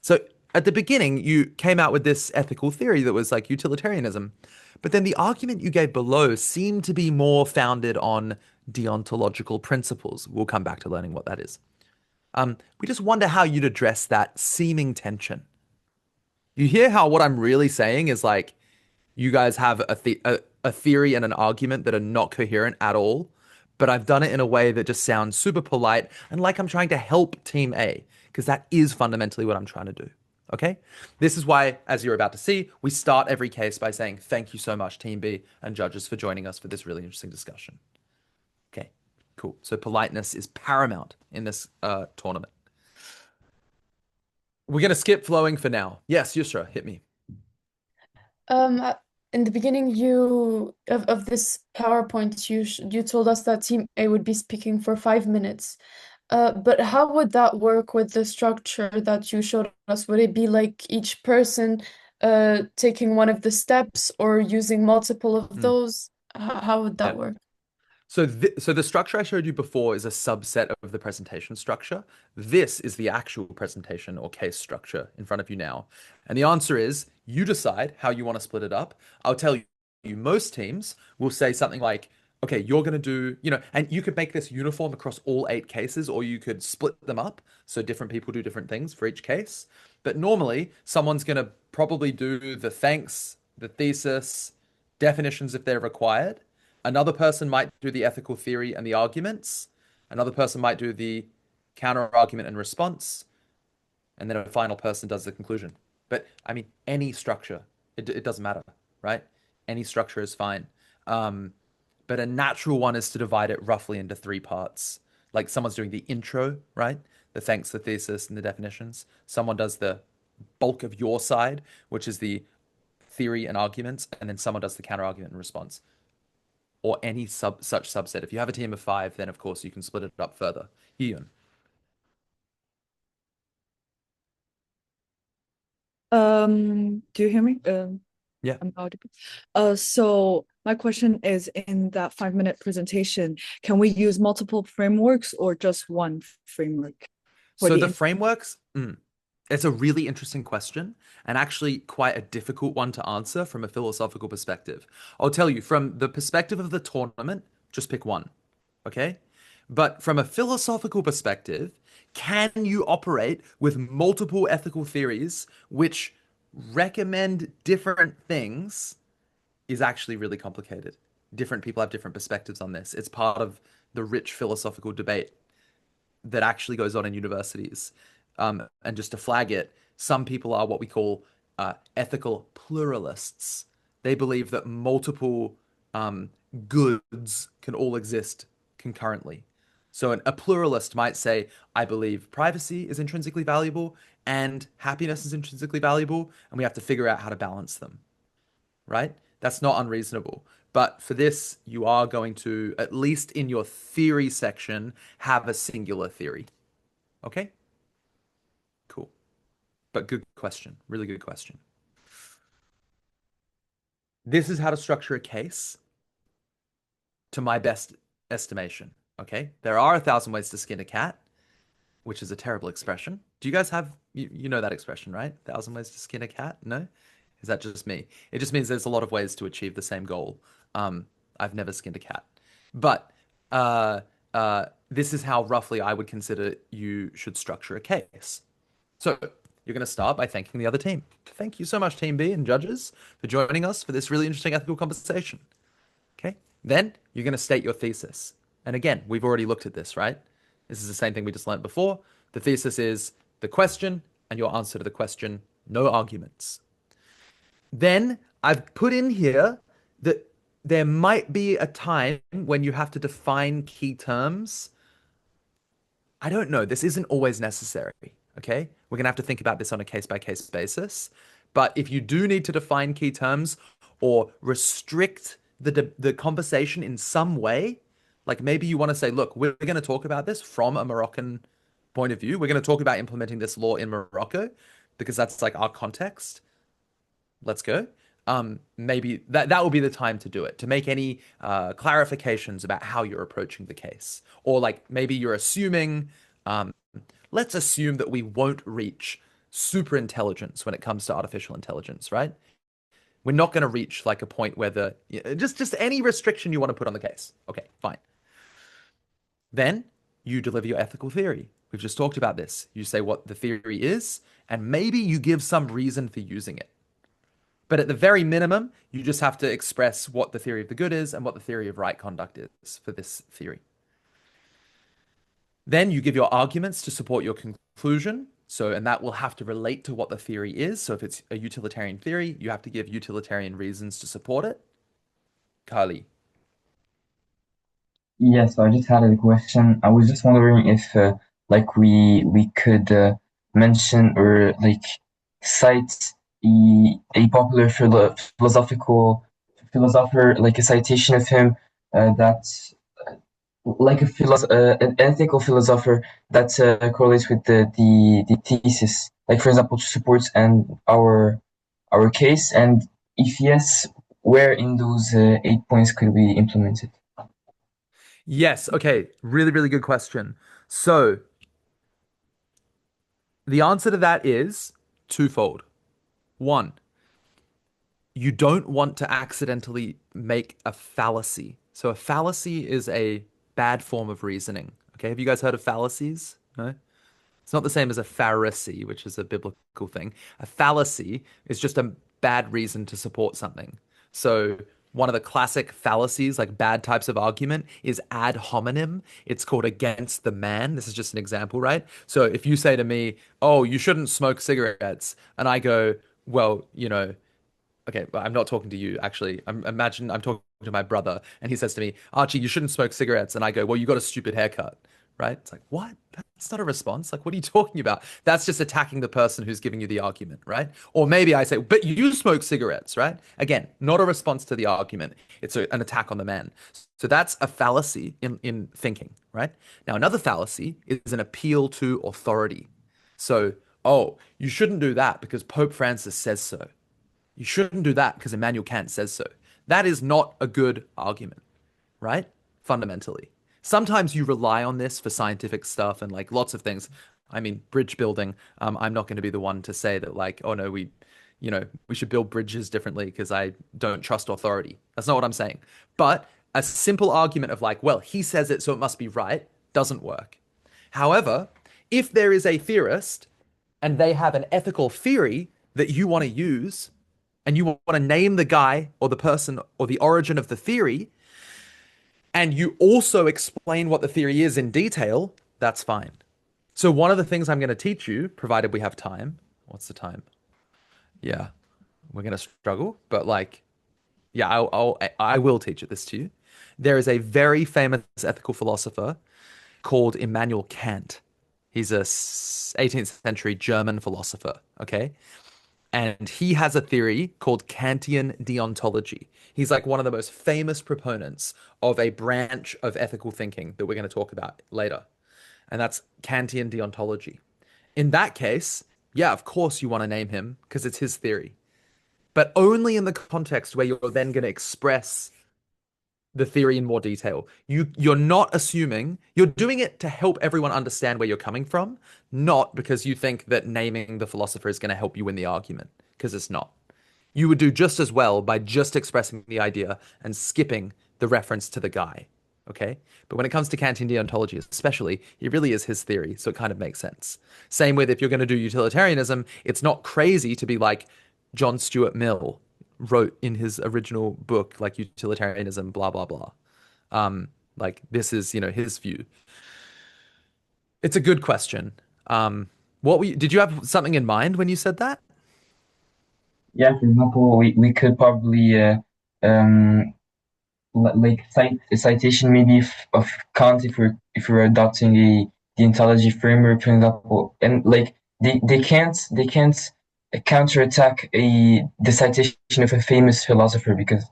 So at the beginning, you came out with this ethical theory that was like utilitarianism, but then the argument you gave below seemed to be more founded on deontological principles. We'll come back to learning what that is. We just wonder how you'd address that seeming tension. You hear how what I'm really saying is like, you guys have a theory and an argument that are not coherent at all, but I've done it in a way that just sounds super polite and like I'm trying to help Team A, because that is fundamentally what I'm trying to do. Okay? This is why, as you're about to see, we start every case by saying, thank you so much, Team B and judges, for joining us for this really interesting discussion. Okay, cool. So politeness is paramount in this tournament. We're going to skip flowing for now. Yes, Yusra, hit me. In the beginning of this PowerPoint, you told us that Team A would be speaking for 5 minutes. But how would that work with the structure that you showed us? Would it be like each person taking one of the steps or using multiple of those? How would that work? So, so the structure I showed you before is a subset of the presentation structure. This is the actual presentation or case structure in front of you now. And the answer is you decide how you want to split it up. I'll tell you, most teams will say something like, okay, you're going to do, and you could make this uniform across all 8 cases, or you could split them up so different people do different things for each case. But normally, someone's going to probably do the thanks, the thesis, definitions if they're required. Another person might do the ethical theory and the arguments. Another person might do the counter argument and response. And then a final person does the conclusion. But I mean, any structure, it doesn't matter, right? Any structure is fine. But a natural one is to divide it roughly into 3 parts. Like someone's doing the intro, right? The thanks, the thesis, and the definitions. Someone does the bulk of your side, which is the theory and arguments, and then someone does the counter argument and response, or any such subset. If you have a team of 5, then of course you can split it up further. Ian. Do you hear me? Yeah. I'm audible. So my question is, in that 5-minute presentation, can we use multiple frameworks or just one framework? So the frameworks, it's a really interesting question and actually quite a difficult one to answer from a philosophical perspective. I'll tell you, from the perspective of the tournament, just pick one, okay? But from a philosophical perspective, can you operate with multiple ethical theories which recommend different things is actually really complicated. Different people have different perspectives on this. It's part of the rich philosophical debate that actually goes on in universities. And just to flag it, some people are what we call ethical pluralists. They believe that multiple goods can all exist concurrently. So a pluralist might say, I believe privacy is intrinsically valuable and happiness is intrinsically valuable, and we have to figure out how to balance them, right? That's not unreasonable. But for this, you are going to, at least in your theory section, have a singular theory. Okay? Cool. But good question. Really good question. This is how to structure a case to my best estimation. Okay? There are 1,000 ways to skin a cat, which is a terrible expression. Do you guys have, you know that expression, right? 1,000 ways to skin a cat? No? Is that just me? It just means there's a lot of ways to achieve the same goal. I've never skinned a cat. But this is how roughly I would consider you should structure a case. So you're going to start by thanking the other team. Thank you so much, Team B and judges, for joining us for this really interesting ethical conversation. Okay? Then you're going to state your thesis. And again, we've already looked at this, right? This is the same thing we just learned before. The thesis is the question and your answer to the question, no arguments. Then I've put in here that there might be a time when you have to define key terms. I don't know. This isn't always necessary. Okay. We're going to have to think about this on a case by case basis. But if you do need to define key terms or restrict the conversation in some way, like maybe you want to say, look, we're going to talk about this from a Moroccan point of view. We're going to talk about implementing this law in Morocco because that's like our context. Let's go. Maybe that will be the time to do it, to make any clarifications about how you're approaching the case. Or like maybe you're assuming, let's assume that we won't reach super intelligence when it comes to artificial intelligence, right? We're not going to reach like a point where just any restriction you want to put on the case. Okay, fine. Then you deliver your ethical theory. We've just talked about this. You say what the theory is, and maybe you give some reason for using it. But at the very minimum, you just have to express what the theory of the good is and what the theory of right conduct is for this theory. Then you give your arguments to support your conclusion. And that will have to relate to what the theory is. So if it's a utilitarian theory, you have to give utilitarian reasons to support it. Kali. Yes, I just had a question. I was just wondering if like we could mention or like cite a popular philosopher, like a citation of him that like an ethical philosopher that correlates with the thesis, like for example, to support and our case, and if yes, where in those 8 points could we implement it? Yes, okay. Really, really good question. So, the answer to that is twofold. One, you don't want to accidentally make a fallacy. So, a fallacy is a bad form of reasoning. Okay, have you guys heard of fallacies? No? It's not the same as a Pharisee, which is a biblical thing. A fallacy is just a bad reason to support something. So, one of the classic fallacies, like bad types of argument, is ad hominem. It's called against the man. This is just an example, right? So, if you say to me, "Oh, you shouldn't smoke cigarettes," and I go, "Well, okay, but I'm not talking to you actually. Imagine I'm talking to my brother and he says to me, Archie, you shouldn't smoke cigarettes. And I go, well, you got a stupid haircut, right? It's like, what? That's not a response. Like, what are you talking about? That's just attacking the person who's giving you the argument, right? Or maybe I say, but you smoke cigarettes, right? Again, not a response to the argument. It's an attack on the man. So that's a fallacy in thinking, right? Now, another fallacy is an appeal to authority. So, oh, you shouldn't do that because Pope Francis says so. You shouldn't do that because Immanuel Kant says so. That is not a good argument, right? Fundamentally. Sometimes you rely on this for scientific stuff and like lots of things. I mean, bridge building. I'm not going to be the one to say that like, oh no, we should build bridges differently because I don't trust authority. That's not what I'm saying. But a simple argument of like, well, he says it, so it must be right, doesn't work. However, if there is a theorist and they have an ethical theory that you want to use, and you want to name the guy or the person or the origin of the theory, and you also explain what the theory is in detail, that's fine. So one of the things I'm going to teach you, provided we have time, what's the time? Yeah, we're going to struggle, but like, yeah, I will teach this to you. There is a very famous ethical philosopher called Immanuel Kant. He's a 18th century German philosopher, okay? And he has a theory called Kantian deontology. He's like one of the most famous proponents of a branch of ethical thinking that we're going to talk about later. And that's Kantian deontology. In that case, yeah, of course you want to name him because it's his theory, but only in the context where you're then going to express the theory in more detail. You're not assuming, you're doing it to help everyone understand where you're coming from, not because you think that naming the philosopher is going to help you win the argument, because it's not. You would do just as well by just expressing the idea and skipping the reference to the guy. Okay? But when it comes to Kantian deontology, especially, it really is his theory, so it kind of makes sense. Same with if you're going to do utilitarianism, it's not crazy to be like John Stuart Mill wrote in his original book, like utilitarianism, blah, blah, blah. Like this is, his view. It's a good question. Did you have something in mind when you said that? Yeah, for example, we could probably um like cite a citation maybe of Kant if we're adopting a deontology framework, for example, and like they can't counterattack the citation of a famous philosopher because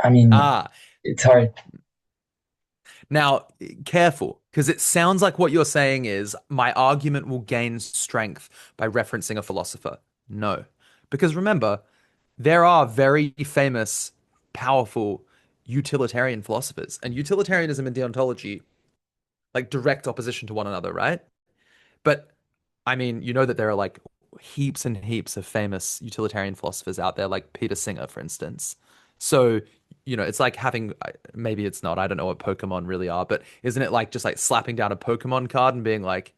I mean Ah, it's hard. now careful, because it sounds like what you're saying is my argument will gain strength by referencing a philosopher. No, because remember, there are very famous, powerful utilitarian philosophers, and utilitarianism and deontology like direct opposition to one another, right? But I mean, you know that there are like heaps and heaps of famous utilitarian philosophers out there, like Peter Singer, for instance. So, it's like having, maybe it's not, I don't know what Pokemon really are, but isn't it like just like slapping down a Pokemon card and being like,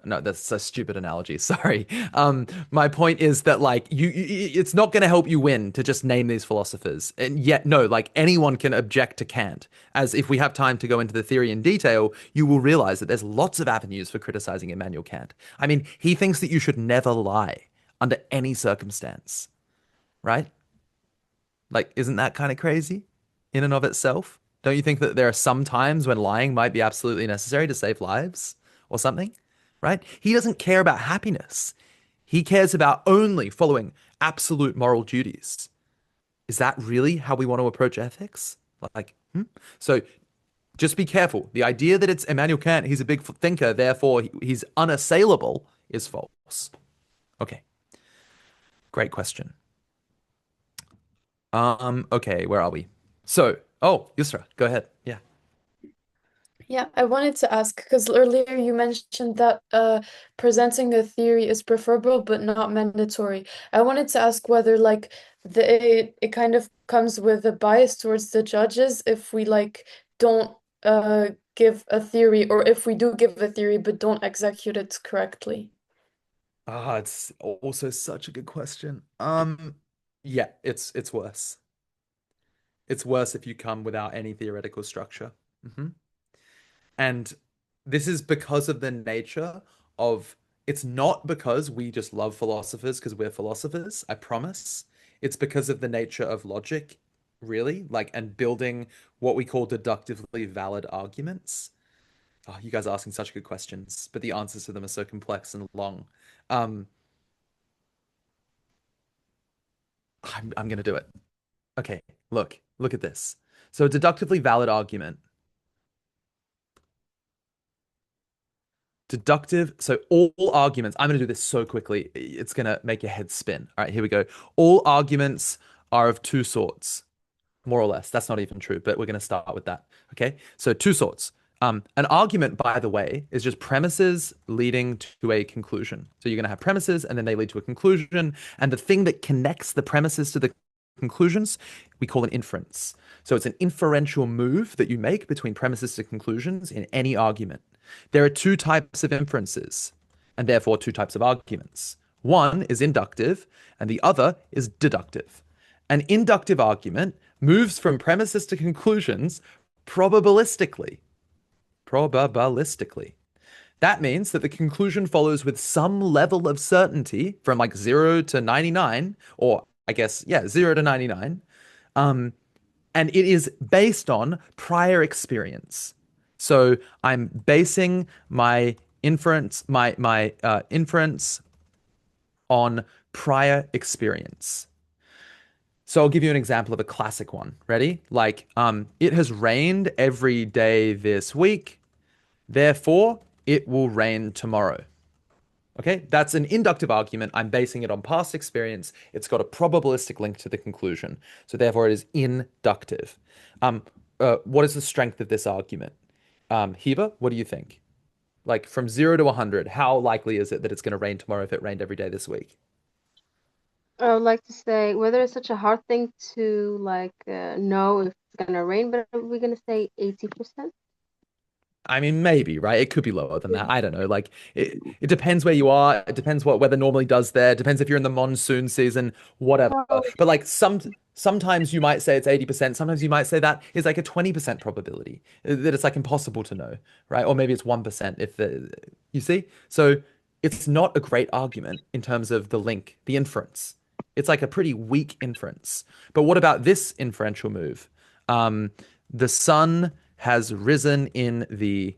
no, that's a stupid analogy. Sorry. My point is that like it's not going to help you win to just name these philosophers. And yet, no, like anyone can object to Kant. As if we have time to go into the theory in detail, you will realize that there's lots of avenues for criticizing Immanuel Kant. I mean, he thinks that you should never lie under any circumstance, right? Like, isn't that kind of crazy in and of itself? Don't you think that there are some times when lying might be absolutely necessary to save lives or something? Right? He doesn't care about happiness. He cares about only following absolute moral duties. Is that really how we want to approach ethics? Like, So just be careful. The idea that it's Immanuel Kant, he's a big thinker, therefore he's unassailable, is false. Okay, great question. Okay, where are we? So, oh, Yusra, go ahead. Yeah. Yeah, I wanted to ask because earlier you mentioned that presenting a theory is preferable but not mandatory. I wanted to ask whether like it kind of comes with a bias towards the judges if we like don't give a theory or if we do give a theory but don't execute it correctly. Ah, it's also such a good question. Yeah, it's worse. It's worse if you come without any theoretical structure. hmm And this is because of the nature of it's not because we just love philosophers because we're philosophers, I promise. It's because of the nature of logic, really, like, and building what we call deductively valid arguments. Oh, you guys are asking such good questions, but the answers to them are so complex and long. Um, I'm gonna do it. Okay, look at this. So a deductively valid argument. Deductive. So all arguments, I'm going to do this so quickly, it's going to make your head spin. All right, here we go. All arguments are of two sorts, more or less. That's not even true, but we're going to start with that. Okay, so two sorts. An argument, by the way, is just premises leading to a conclusion. So you're going to have premises and then they lead to a conclusion. And the thing that connects the premises to the conclusions, we call an inference. So it's an inferential move that you make between premises to conclusions in any argument. There are two types of inferences, and therefore two types of arguments. One is inductive, and the other is deductive. An inductive argument moves from premises to conclusions probabilistically. Probabilistically. That means that the conclusion follows with some level of certainty from like 0 to 99, or I guess, yeah, 0 to 99. And it is based on prior experience. So I'm basing my inference, my inference on prior experience. So I'll give you an example of a classic one. Ready? Like, it has rained every day this week, therefore it will rain tomorrow. Okay, that's an inductive argument. I'm basing it on past experience. It's got a probabilistic link to the conclusion. So therefore it is inductive. What is the strength of this argument? Heba, what do you think? Like from 0 to 100, how likely is it that it's going to rain tomorrow if it rained every day this week? I would like to say whether it's such a hard thing to like know if it's gonna rain, but we're gonna say 80%. I mean, maybe, right? It could be lower than Yeah. that. I don't know. Like it depends where you are. It depends what weather normally does there. It depends if you're in the monsoon season, whatever. Oh, But like sometimes you might say it's 80%. Sometimes you might say that is like a 20% probability that it's like impossible to know, right? Or maybe it's 1% if the you see? So it's not a great argument in terms of the link, the inference. It's like a pretty weak inference. But what about this inferential move? The sun has risen in the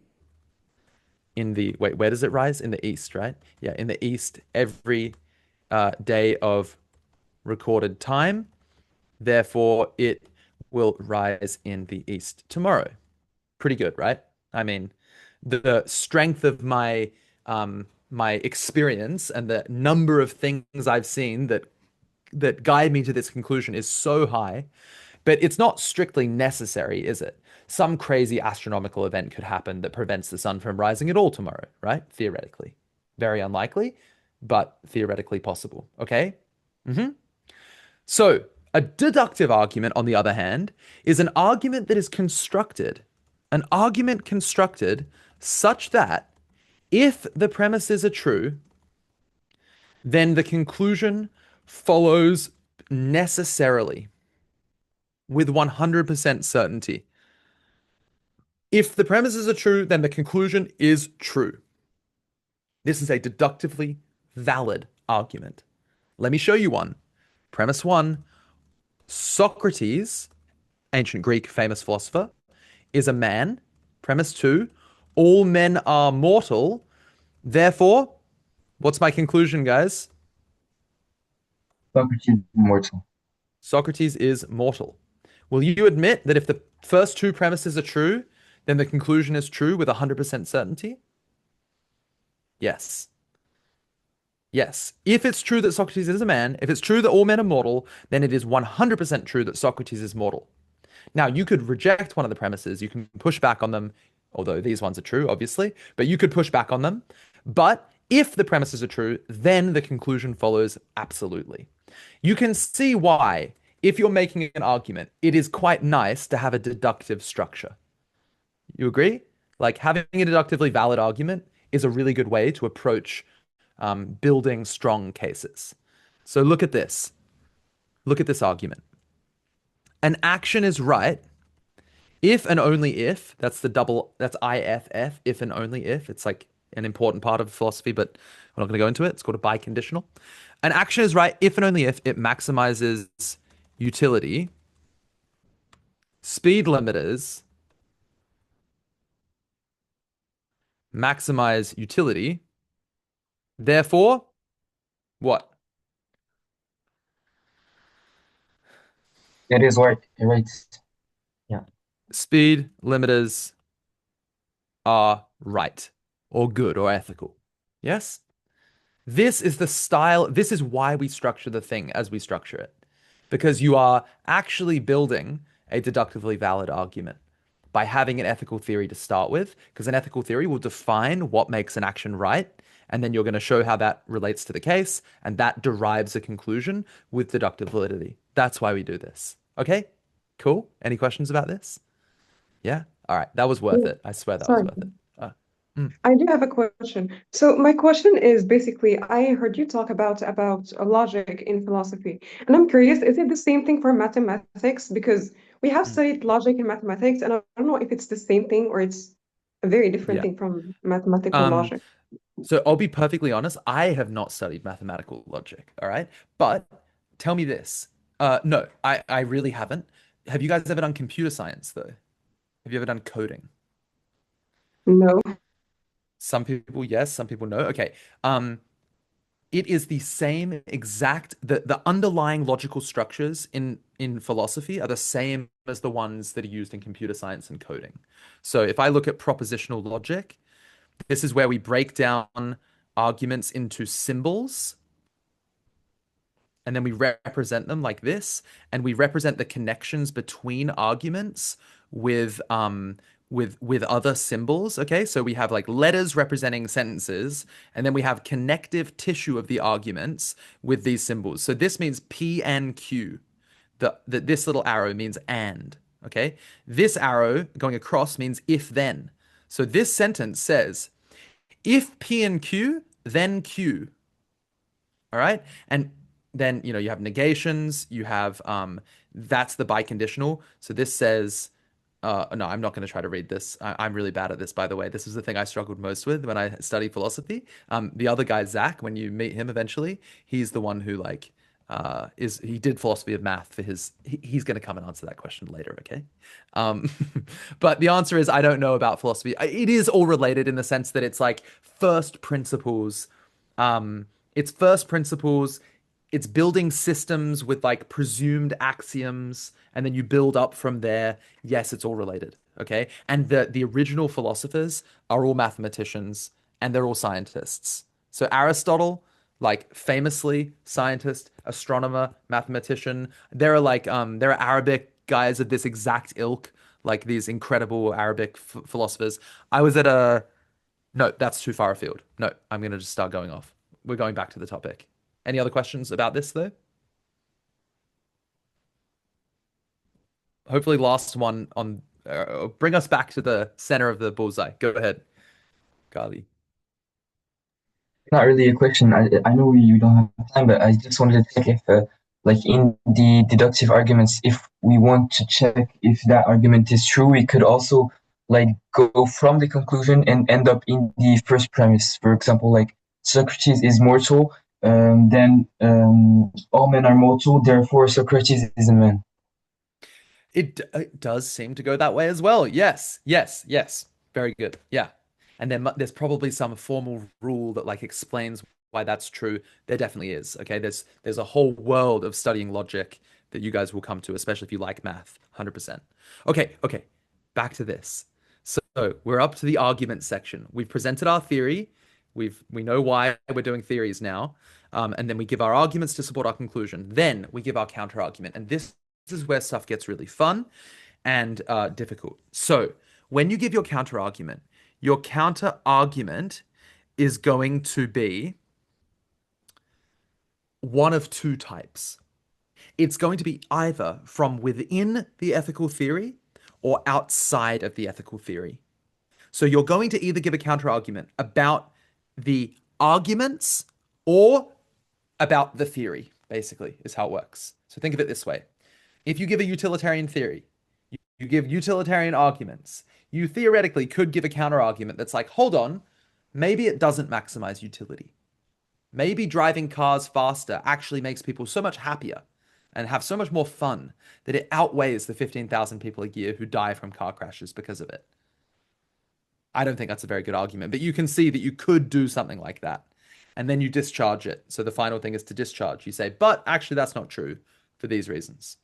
wait, where does it rise? In the east, right? Yeah, in the east every day of recorded time. Therefore, it will rise in the east tomorrow. Pretty good, right? I mean, the strength of my experience and the number of things I've seen that guide me to this conclusion is so high, but it's not strictly necessary, is it? Some crazy astronomical event could happen that prevents the sun from rising at all tomorrow, right? Theoretically. Very unlikely, but theoretically possible. Okay? So, a deductive argument, on the other hand, is an argument that is constructed, an argument constructed such that if the premises are true, then the conclusion follows necessarily with 100% certainty. If the premises are true, then the conclusion is true. This is a deductively valid argument. Let me show you one. Premise one, Socrates, ancient Greek famous philosopher, is a man. Premise two, all men are mortal. Therefore, what's my conclusion, guys? Socrates is immortal. Socrates is mortal. Will you admit that if the first two premises are true, then the conclusion is true with 100% certainty? Yes. Yes. If it's true that Socrates is a man, if it's true that all men are mortal, then it is 100% true that Socrates is mortal. Now, you could reject one of the premises, you can push back on them. although these ones are true, obviously, but you could push back on them. But if the premises are true, then the conclusion follows absolutely. You can see why, if you're making an argument, it is quite nice to have a deductive structure. You agree? Like having a deductively valid argument is a really good way to approach building strong cases. So look at this. Look at this argument. An action is right if and only if, that's IFF, if and only if. It's like an important part of philosophy, but we're not going to go into it. It's called a biconditional. An action is right if and only if it maximizes utility, speed limiters maximize utility. Therefore, what? It is right. Right. Yeah. Speed limiters are right or good or ethical. Yes? This is the style, this is why we structure the thing as we structure it. Because you are actually building a deductively valid argument by having an ethical theory to start with, because an ethical theory will define what makes an action right, and then you're going to show how that relates to the case, and that derives a conclusion with deductive validity. That's why we do this. Okay? Cool. Any questions about this? Yeah? All right. That was worth it. I swear that was Sorry. worth it. I do have a question. So my question is basically, I heard you talk about logic in philosophy, and I'm curious, is it the same thing for mathematics? Because we have Mm. studied logic in mathematics, and I don't know if it's the same thing or it's a very different Yeah. thing from mathematical Um, logic. so I'll be perfectly honest, I have not studied mathematical logic, all right? But tell me this. No, I really haven't. Have you guys ever done computer science though? Have you ever done coding? No. Some people, yes, some people no. Okay. It is the same exact the underlying logical structures in philosophy are the same as the ones that are used in computer science and coding. So if I look at propositional logic, this is where we break down arguments into symbols and then we represent them like this, and we represent the connections between arguments with with other symbols. Okay, so we have like letters representing sentences, and then we have connective tissue of the arguments with these symbols. So this means P and Q. This little arrow means and. Okay, this arrow going across means if then. So this sentence says if P and Q, then Q. All right. And then, you have negations, you have that's the biconditional. So this says no, I'm not going to try to read this. I'm really bad at this, by the way. This is the thing I struggled most with when I studied philosophy. The other guy, Zach, when you meet him eventually, he's the one who like he did philosophy of math for he's going to come and answer that question later, okay? Um, but the answer is I don't know about philosophy. It is all related in the sense that it's like first principles. It's first principles. It's building systems with like presumed axioms, and then you build up from there. Yes, it's all related. Okay. And the original philosophers are all mathematicians and they're all scientists. So Aristotle, like famously scientist, astronomer, mathematician. There are Arabic guys of this exact ilk, like these incredible Arabic philosophers. I was at a No, that's too far afield. No, I'm gonna just start going off. We're going back to the topic. Any other questions about this though? Hopefully, last one on bring us back to the center of the bullseye. Go ahead, Gali. Not really a question. I know you don't have time, but I just wanted to check if, like in the deductive arguments, if we want to check if that argument is true, we could also like go from the conclusion and end up in the first premise. For example, like Socrates is mortal, then all men are mortal, therefore Socrates is a man. It does seem to go that way as well. Yes, yes, yes. Very good. Yeah. And then there's probably some formal rule that like explains why that's true. There definitely is. Okay. There's a whole world of studying logic that you guys will come to, especially if you like math. 100%. Okay, okay. Back to this. So we're up to the argument section. We've presented our theory. We know why we're doing theories now. And then we give our arguments to support our conclusion. Then we give our counter argument. And this is where stuff gets really fun and difficult. So when you give your counter argument is going to be one of two types. It's going to be either from within the ethical theory or outside of the ethical theory. So you're going to either give a counter argument about the arguments or about the theory, basically, is how it works. So think of it this way. If you give a utilitarian theory, you give utilitarian arguments, you theoretically could give a counter argument that's like, hold on, maybe it doesn't maximize utility. Maybe driving cars faster actually makes people so much happier and have so much more fun that it outweighs the 15,000 people a year who die from car crashes because of it. I don't think that's a very good argument, but you can see that you could do something like that. And then you discharge it. So the final thing is to discharge. You say, but actually, that's not true for these reasons.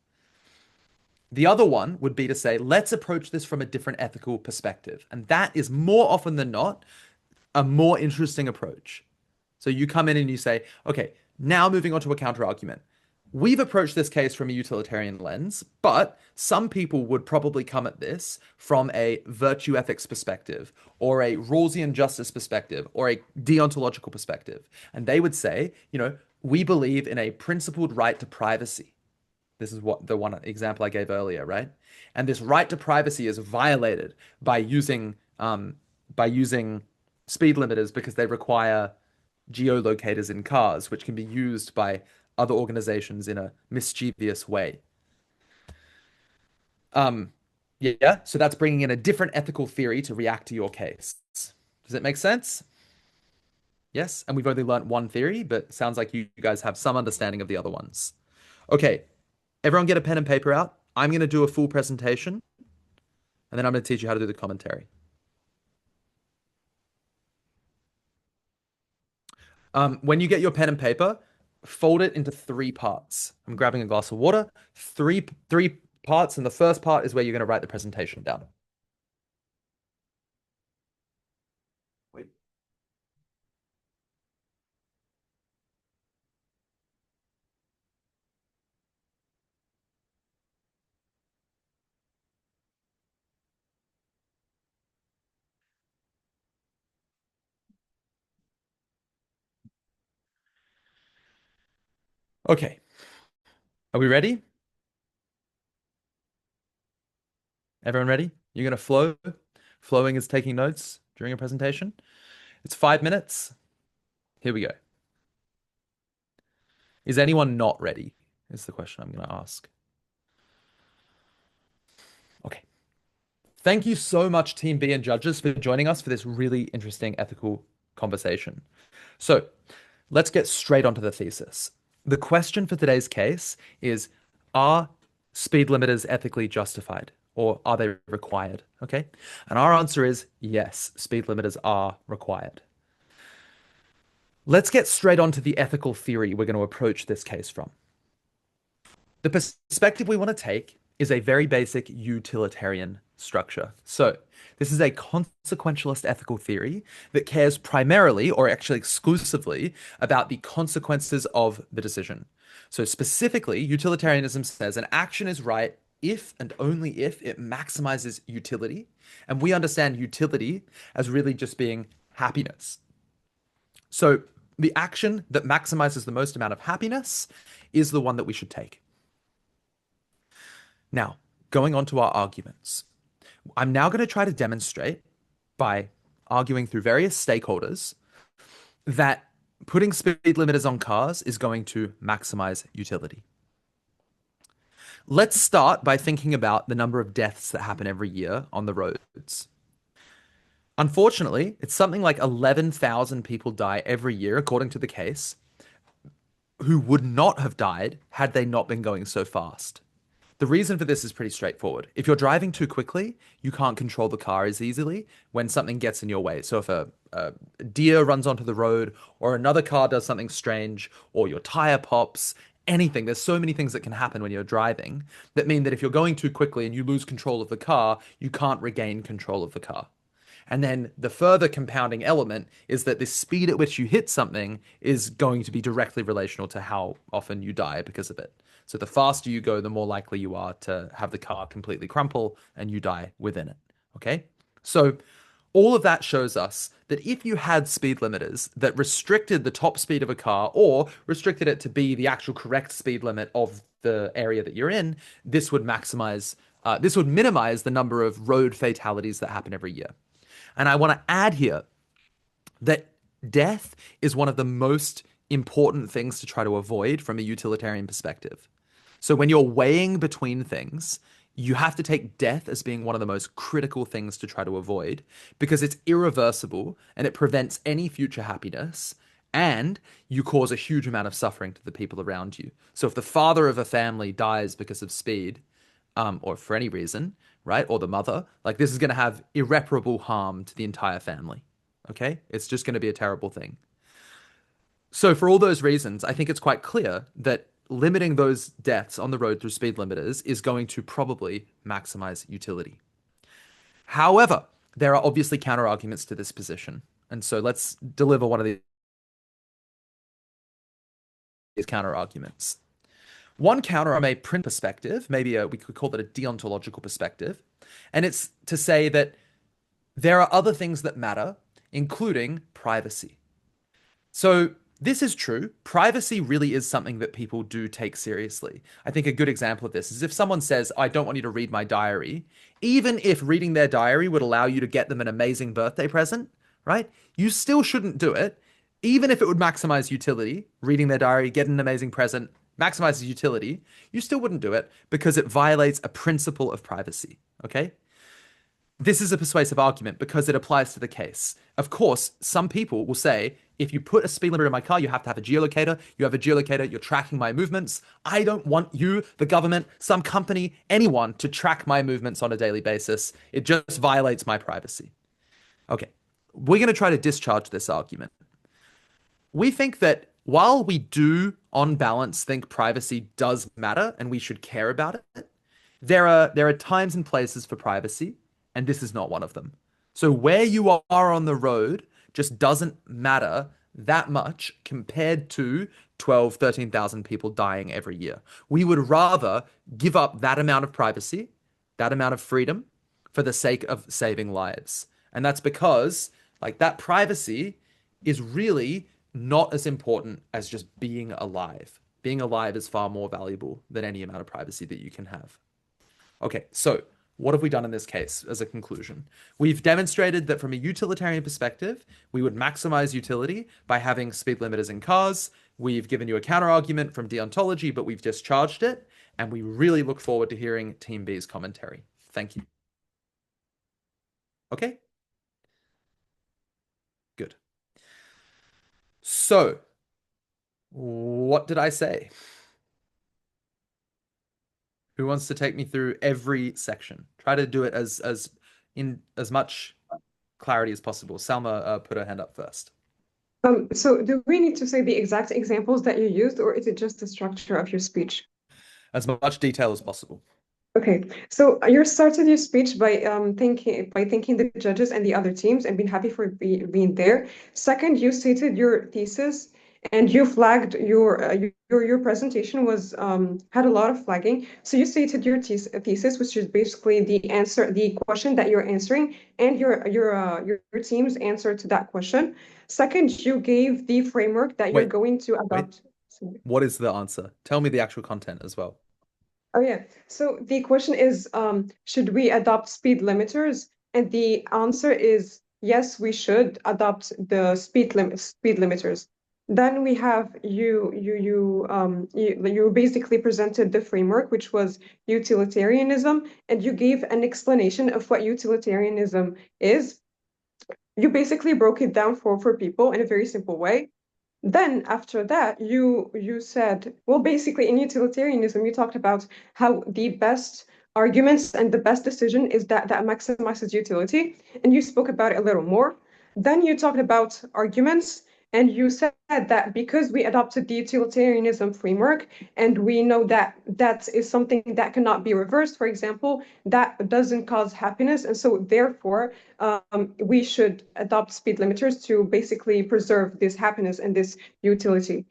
The other one would be to say, let's approach this from a different ethical perspective. And that is more often than not a more interesting approach. So you come in and you say, okay, now moving on to a counter argument. We've approached this case from a utilitarian lens, but some people would probably come at this from a virtue ethics perspective, or a Rawlsian justice perspective, or a deontological perspective. And they would say, we believe in a principled right to privacy. This is what the one example I gave earlier, right? And this right to privacy is violated by using speed limiters because they require geolocators in cars, which can be used by other organizations in a mischievous way. Yeah, so that's bringing in a different ethical theory to react to your case. Does it make sense? Yes, and we've only learnt one theory, but sounds like you guys have some understanding of the other ones. Okay, everyone get a pen and paper out. I'm going to do a full presentation, and then I'm going to teach you how to do the commentary. When you get your pen and paper, fold it into three parts. I'm grabbing a glass of water. Three parts, and the first part is where you're going to write the presentation down. Wait. Okay. Are we ready? Everyone ready? You're going to flow. Flowing is taking notes during a presentation. It's 5 minutes. Here we go. Is anyone not ready? Is the question I'm going to ask. Okay. Thank you so much, Team B and judges, for joining us for this really interesting ethical conversation. So let's get straight onto the thesis. The question for today's case is, are speed limiters ethically justified, or are they required? Okay. And our answer is yes, speed limiters are required. Let's get straight onto the ethical theory we're going to approach this case from. The perspective we want to take is a very basic utilitarian structure. So this is a consequentialist ethical theory that cares primarily, or actually exclusively, about the consequences of the decision. So specifically, utilitarianism says an action is right if and only if it maximizes utility. And we understand utility as really just being happiness. So the action that maximizes the most amount of happiness is the one that we should take. Now, going on to our arguments. I'm now going to try to demonstrate by arguing through various stakeholders that putting speed limiters on cars is going to maximize utility. Let's start by thinking about the number of deaths that happen every year on the roads. Unfortunately, it's something like 11,000 people die every year, according to the case, who would not have died had they not been going so fast. The reason for this is pretty straightforward. If you're driving too quickly, you can't control the car as easily when something gets in your way. So if a deer runs onto the road, or another car does something strange, or your tire pops, anything, there's so many things that can happen when you're driving that mean that if you're going too quickly and you lose control of the car, you can't regain control of the car. And then the further compounding element is that the speed at which you hit something is going to be directly relational to how often you die because of it. So the faster you go, the more likely you are to have the car completely crumple and you die within it. Okay? So all of that shows us that if you had speed limiters that restricted the top speed of a car or restricted it to be the actual correct speed limit of the area that you're in, this would minimize the number of road fatalities that happen every year. And I want to add here that death is one of the most important things to try to avoid from a utilitarian perspective. So when you're weighing between things, you have to take death as being one of the most critical things to try to avoid because it's irreversible and it prevents any future happiness and you cause a huge amount of suffering to the people around you. So if the father of a family dies because of speed, or for any reason, right, or the mother, like this is going to have irreparable harm to the entire family. Okay? It's just going to be a terrible thing. So for all those reasons, I think it's quite clear that limiting those deaths on the road through speed limiters is going to probably maximize utility. However, there are obviously counter arguments to this position. And so let's deliver one of these counter arguments. One counter from a print perspective, maybe we could call it a deontological perspective, and it's to say that there are other things that matter, including privacy. So this is true. Privacy really is something that people do take seriously. I think a good example of this is if someone says, I don't want you to read my diary, even if reading their diary would allow you to get them an amazing birthday present, right? You still shouldn't do it. Even if it would maximize utility, reading their diary, get an amazing present, maximizes utility, you still wouldn't do it because it violates a principle of privacy, okay? This is a persuasive argument because it applies to the case. Of course, some people will say, if you put a speed limiter in my car, you have to have a geolocator. You have a geolocator, you're tracking my movements. I don't want you, the government, some company, anyone to track my movements on a daily basis. It just violates my privacy. Okay, we're going to try to discharge this argument. We think that while we do, on balance, think privacy does matter and we should care about it, there are times and places for privacy, and this is not one of them. So where you are on the road just doesn't matter that much compared to 12, 13,000 people dying every year. We would rather give up that amount of privacy, that amount of freedom, for the sake of saving lives. And that's because, like, that privacy is really not as important as just being alive. Being alive is far more valuable than any amount of privacy that you can have. Okay, so what have we done in this case as a conclusion? We've demonstrated that from a utilitarian perspective, we would maximize utility by having speed limiters in cars. We've given you a counter argument from deontology, but we've discharged it. And we really look forward to hearing Team B's commentary. Thank you. Okay? Good. So, what did I say? Who wants to take me through every section? Try to do it in as much clarity as possible. Salma put her hand up first. So do we need to say the exact examples that you used, or is it just the structure of your speech? As much detail as possible. Okay, so you started your speech by thanking the judges and the other teams and being happy for being there. Second, you stated your thesis and you flagged your presentation was had a lot of flagging. So you stated your thesis, which is basically the question that you're answering, and your team's answer to that question. Second, you gave the framework that you're going to adopt. What is the answer? Tell me the actual content as well. Oh yeah. So the question is, should we adopt speed limiters? And the answer is yes, we should adopt the speed limiters. Then we have you basically presented the framework, which was utilitarianism, and you gave an explanation of what utilitarianism is. You basically broke it down for people in a very simple way. Then after that, you said, well, basically in utilitarianism, you talked about how the best arguments and the best decision is that maximizes utility, and you spoke about it a little more. Then you talked about arguments, and you said that because we adopted the utilitarianism framework, and we know that that is something that cannot be reversed, for example, that doesn't cause happiness, and so therefore we should adopt speed limiters to basically preserve this happiness and this utility.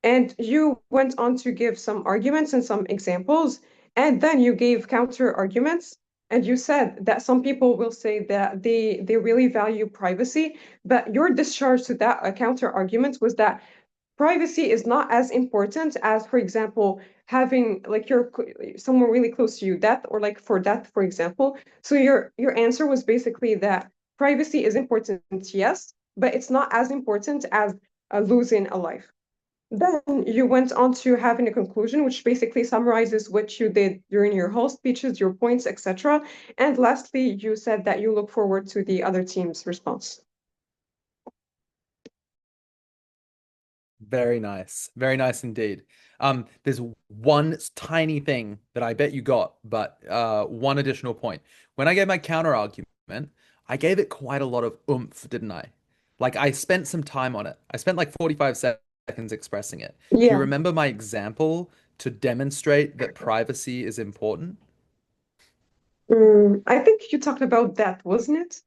And you went on to give some arguments and some examples, and then you gave counter arguments. And you said that some people will say that they really value privacy, but your discharge to that counter argument was that privacy is not as important as, for example, having like someone really close to you, death, or like for death, for example. So your answer was basically that privacy is important, yes, but it's not as important as losing a life. Then you went on to having a conclusion, which basically summarizes what you did during your whole speeches, your points, etc. And lastly, you said that you look forward to the other team's response. Very nice. Very nice indeed. There's one tiny thing that I bet you got, but one additional point. When I gave my counter argument, I gave it quite a lot of oomph, didn't I? Like I spent some time on it. I spent like 45 seconds expressing it. Do you Yeah. remember my example to demonstrate that privacy is important? I think you talked about that, wasn't it?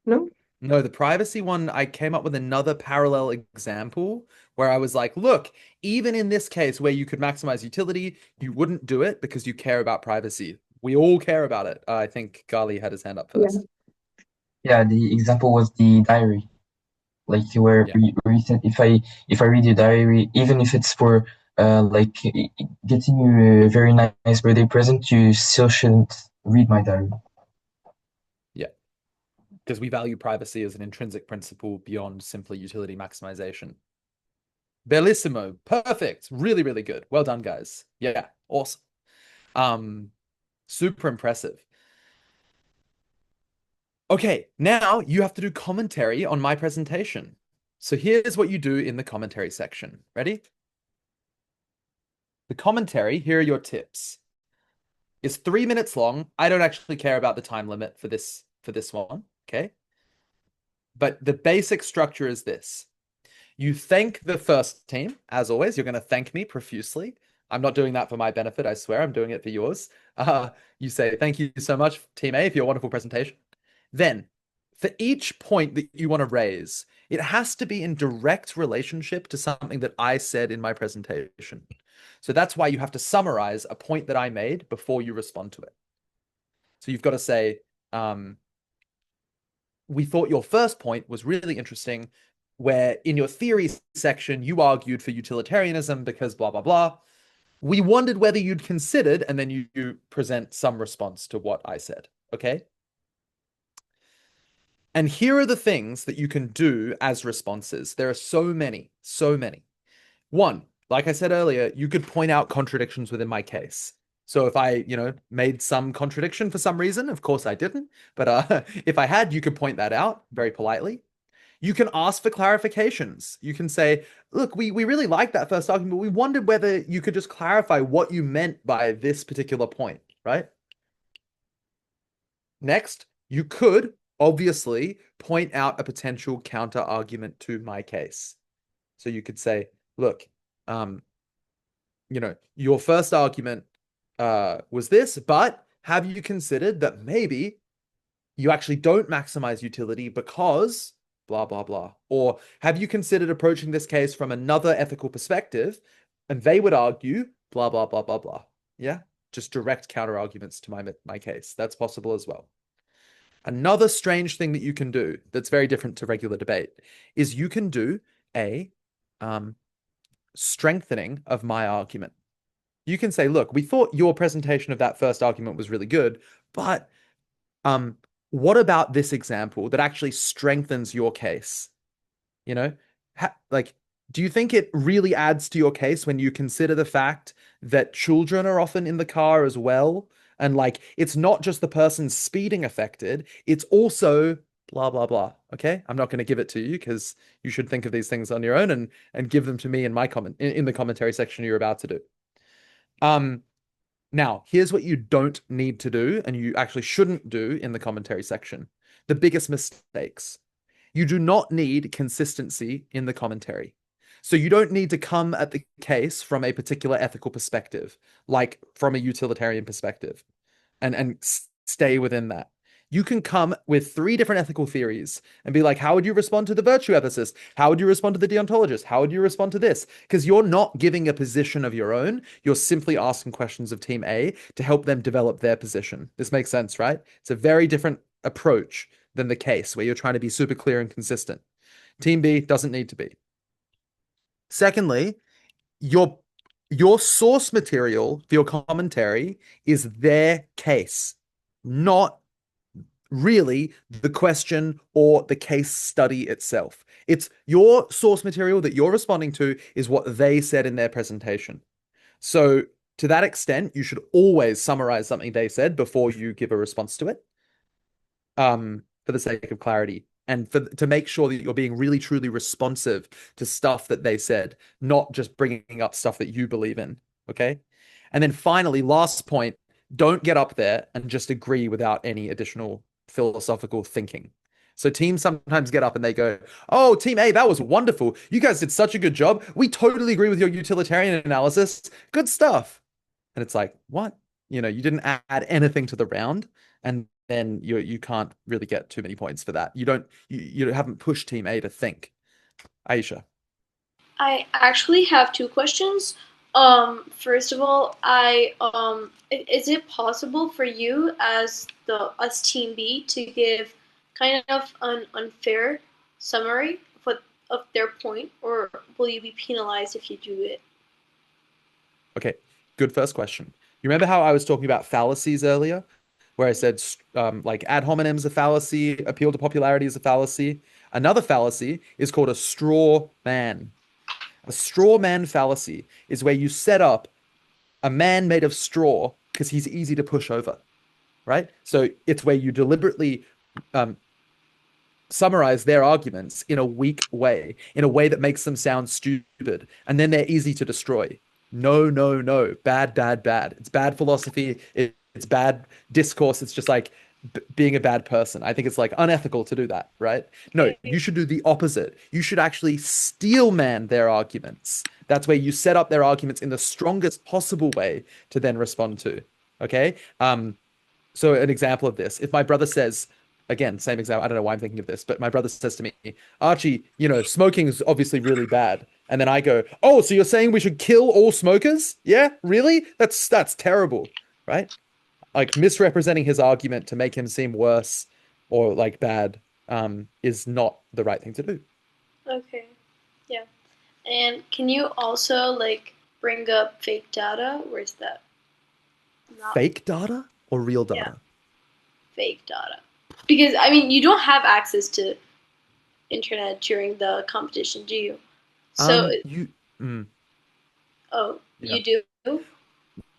No? No, the privacy one, I came up with another parallel example where I was like, look, even in this case where you could maximize utility, you wouldn't do it because you care about privacy. We all care about it. I think Gali had his hand up for Yeah. this. Yeah, the example was the diary. Like where Yeah. you said if I read your diary, even if it's for like getting you a very nice birthday present, you still shouldn't read my diary. Yeah. Because we value privacy as an intrinsic principle beyond simply utility maximization. Bellissimo. Perfect. Really, really good. Well done, guys. Yeah. Awesome. Super impressive. Okay, now you have to do commentary on my presentation. So here's what you do in the commentary section. Ready? The commentary, here are your tips. Is 3 minutes long. I don't actually care about the time limit for this one, okay? But the basic structure is this. You thank the first team, as always. You're going to thank me profusely. I'm not doing that for my benefit, I swear. I'm doing it for yours. You say, thank you so much, Team A, for your wonderful presentation. Then, for each point that you want to raise, it has to be in direct relationship to something that I said in my presentation. So that's why you have to summarize a point that I made before you respond to it. So you've got to say, we thought your first point was really interesting, where in your theory section, you argued for utilitarianism because blah, blah, blah. We wondered whether you'd considered, and then you present some response to what I said, okay? And here are the things that you can do as responses. There are so many, so many. One, like I said earlier, you could point out contradictions within my case. So if I, made some contradiction for some reason, of course I didn't, but if I had, you could point that out very politely. You can ask for clarifications. You can say, look, we really like that first argument, but we wondered whether you could just clarify what you meant by this particular point, right? Next, you could obviously point out a potential counter argument to my case. So you could say, look, your first argument was this, but have you considered that maybe you actually don't maximize utility because blah, blah, blah? Or have you considered approaching this case from another ethical perspective? And they would argue blah, blah, blah, blah, blah. Yeah, just direct counter arguments to my case. That's possible as well. Another strange thing that you can do that's very different to regular debate is you can do a strengthening of my argument. You can say, look, we thought your presentation of that first argument was really good, but what about this example that actually strengthens your case? Do you think it really adds to your case when you consider the fact that children are often in the car as well? And it's not just the person speeding affected, it's also blah, blah, blah. Okay. I'm not going to give it to you because you should think of these things on your own and give them to me in my comment in the commentary section you're about to do. Now, here's what you don't need to do, and you actually shouldn't do in the commentary section. The biggest mistakes. You do not need consistency in the commentary. So you don't need to come at the case from a particular ethical perspective, like from a utilitarian perspective, and stay within that. You can come with three different ethical theories and be like, how would you respond to the virtue ethicist? How would you respond to the deontologist? How would you respond to this? Because you're not giving a position of your own. You're simply asking questions of Team A to help them develop their position. This makes sense, right? It's a very different approach than the case where you're trying to be super clear and consistent. Team B doesn't need to be. Secondly, your your source material for your commentary is their case, not really the question or the case study itself. It's your source material that you're responding to is what they said in their presentation. So to that extent, you should always summarize something they said before you give a response to it, for the sake of clarity and to make sure that you're being really truly responsive to stuff that they said, not just bringing up stuff that you believe in. Okay. And then finally, last point, don't get up there and just agree without any additional philosophical thinking. So teams sometimes get up and they go, "Oh, team A, that was wonderful. You guys did such a good job. We totally agree with your utilitarian analysis. Good stuff." And it's like, what? You didn't add anything to the round, and then you can't really get too many points for that. You haven't pushed team A to think. Aisha. I actually have two questions. First of all, is it possible for you as Team B to give kind of an unfair summary of their point, or will you be penalized if you do it? Okay, good first question. You remember how I was talking about fallacies earlier, where I said like ad hominem is a fallacy, appeal to popularity is a fallacy. Another fallacy is called a straw man. A straw man fallacy is where you set up a man made of straw because he's easy to push over, right? So it's where you deliberately um, summarize their arguments in a weak way, in a way that makes them sound stupid, and then they're easy to destroy. No, no, no. Bad, bad, bad. It's bad philosophy. It's bad discourse. It's just like being a bad person. I think it's like unethical to do that, right? No, you should do the opposite. You should actually steel man their arguments. That's where you set up their arguments in the strongest possible way to then respond to. Okay? So an example of this, if my brother says, again, same example, I don't know why I'm thinking of this, but my brother says to me, "Archie, smoking is obviously really bad." And then I go, "Oh, so you're saying we should kill all smokers? Yeah, really? That's terrible, right?" Like misrepresenting his argument to make him seem worse or like bad, is not the right thing to do. Okay, yeah. And can you also like bring up fake data, or is that not Fake data or real yeah, data? fake data? Because I mean, you don't have access to internet during the competition, do you? So, You, mm, oh, yeah. you do?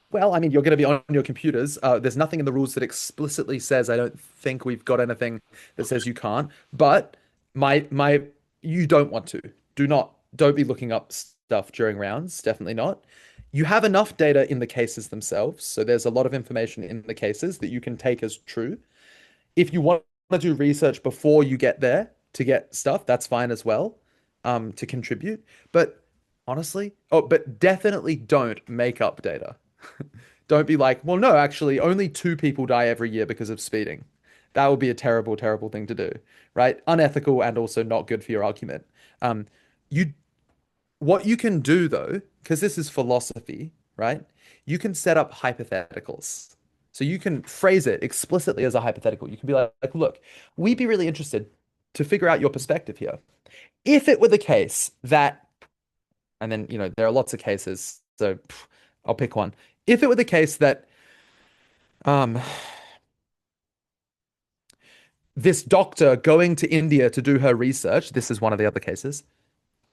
Well, I mean, you're going to be on your computers. There's nothing in the rules that explicitly says, I don't think we've got anything that says you can't. But you don't want to. Don't be looking up stuff during rounds. Definitely not. You have enough data in the cases themselves. So there's a lot of information in the cases that you can take as true. If you want to do research before you get there to get stuff, that's fine as well, to contribute. But honestly, but definitely don't make up data. Don't be like, well, no, actually, only two people die every year because of speeding. That would be a terrible, terrible thing to do, right? Unethical and also not good for your argument. Um, you what you can do though, because this is philosophy, right? You can set up hypotheticals. So you can phrase it explicitly as a hypothetical. You can be like, look, we'd be really interested to figure out your perspective here. If it were the case that, and then, there are lots of cases, so I'll pick one. If it were the case that um, this doctor going to India to do her research, this is one of the other cases,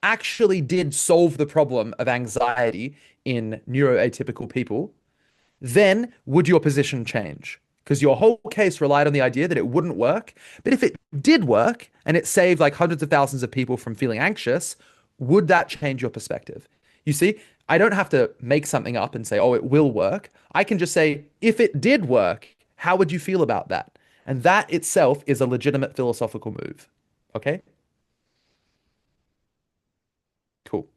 actually did solve the problem of anxiety in neuroatypical people, then would your position change? Because your whole case relied on the idea that it wouldn't work. But if it did work and it saved like hundreds of thousands of people from feeling anxious, would that change your perspective? You see, I don't have to make something up and say, oh, it will work. I can just say, if it did work, how would you feel about that? And that itself is a legitimate philosophical move. Okay, cool.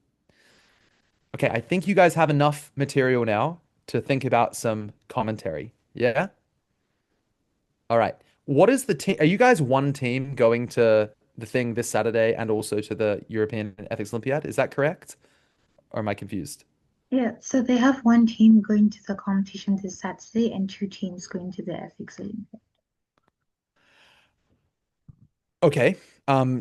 Okay, I think you guys have enough material now to think about some commentary. Yeah? All right. What is the team? Are you guys one team going to the thing this Saturday and also to the European Ethics Olympiad? Is that correct? Or am I confused? Yeah, so they have one team going to the competition this Saturday and two teams going to the ethics Olympiad. Okay.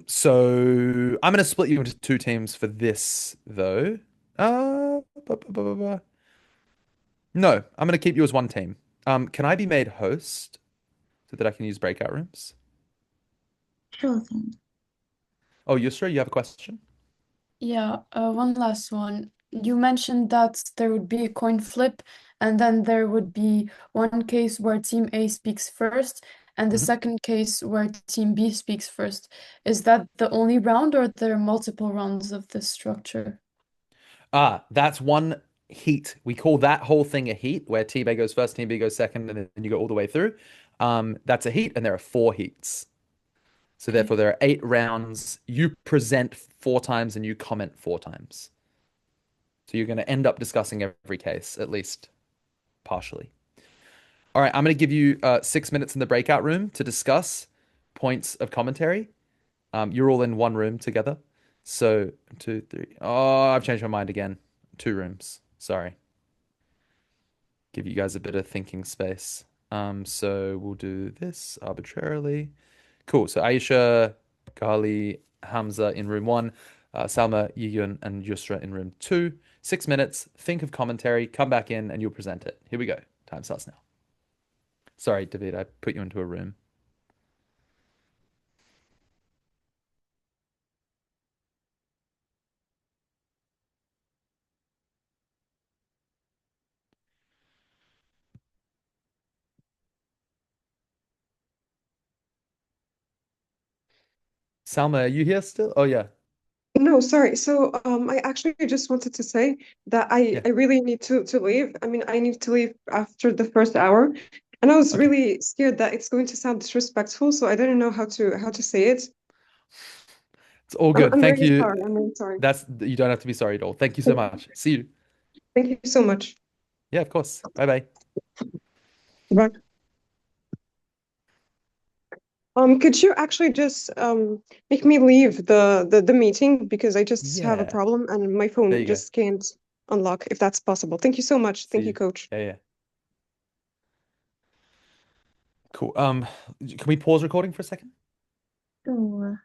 So I'm gonna split you into two teams for this though. No, I'm gonna keep you as one team. Can I be made host so that I can use breakout rooms? Sure thing. Oh, Yusra, you have a question? Yeah, one last one. You mentioned that there would be a coin flip, and then there would be one case where Team A speaks first, and the Mhm. second case where Team B speaks first. Is that the only round, or are there multiple rounds of this structure? That's one heat. We call that whole thing a heat, where Team A goes first, Team B goes second, and then you go all the way through. That's a heat, and there are four heats. So Okay. therefore, there are 8 rounds. You present 4 times and you comment 4 times. So you're going to end up discussing every case, at least partially. All right, I'm going to give you 6 minutes in the breakout room to discuss points of commentary. You're all in one room together. So, two, three. Oh, I've changed my mind again. 2 rooms. Sorry. Give you guys a bit of thinking space. So we'll do this arbitrarily. Cool. So Aisha, Gali, Hamza in room one, Salma, Yiyun, and Yusra in room two. 6 minutes. Think of commentary. Come back in, and you'll present it. Here we go. Time starts now. Sorry, David. I put you into a room. Salma, are you here still? Oh yeah, No, sorry. So, I actually just wanted to say that yeah. I really need to leave. I mean, I need to leave after the first hour, and I was Okay, really scared that it's going to sound disrespectful, so I didn't know how to say it. it's all good. I'm Thank really you. sorry. I'm really sorry. You don't have to be sorry at all. Thank you so much. See you. Thank you so much. Yeah, of course. Bye bye. Bye. Could you actually just make me leave the meeting because I just have a Yeah. problem and my There phone you go. just can't unlock if that's possible. Thank you so much. See Thank you, you. coach. Yeah, yeah. Cool. Can we pause recording for a second? Sure.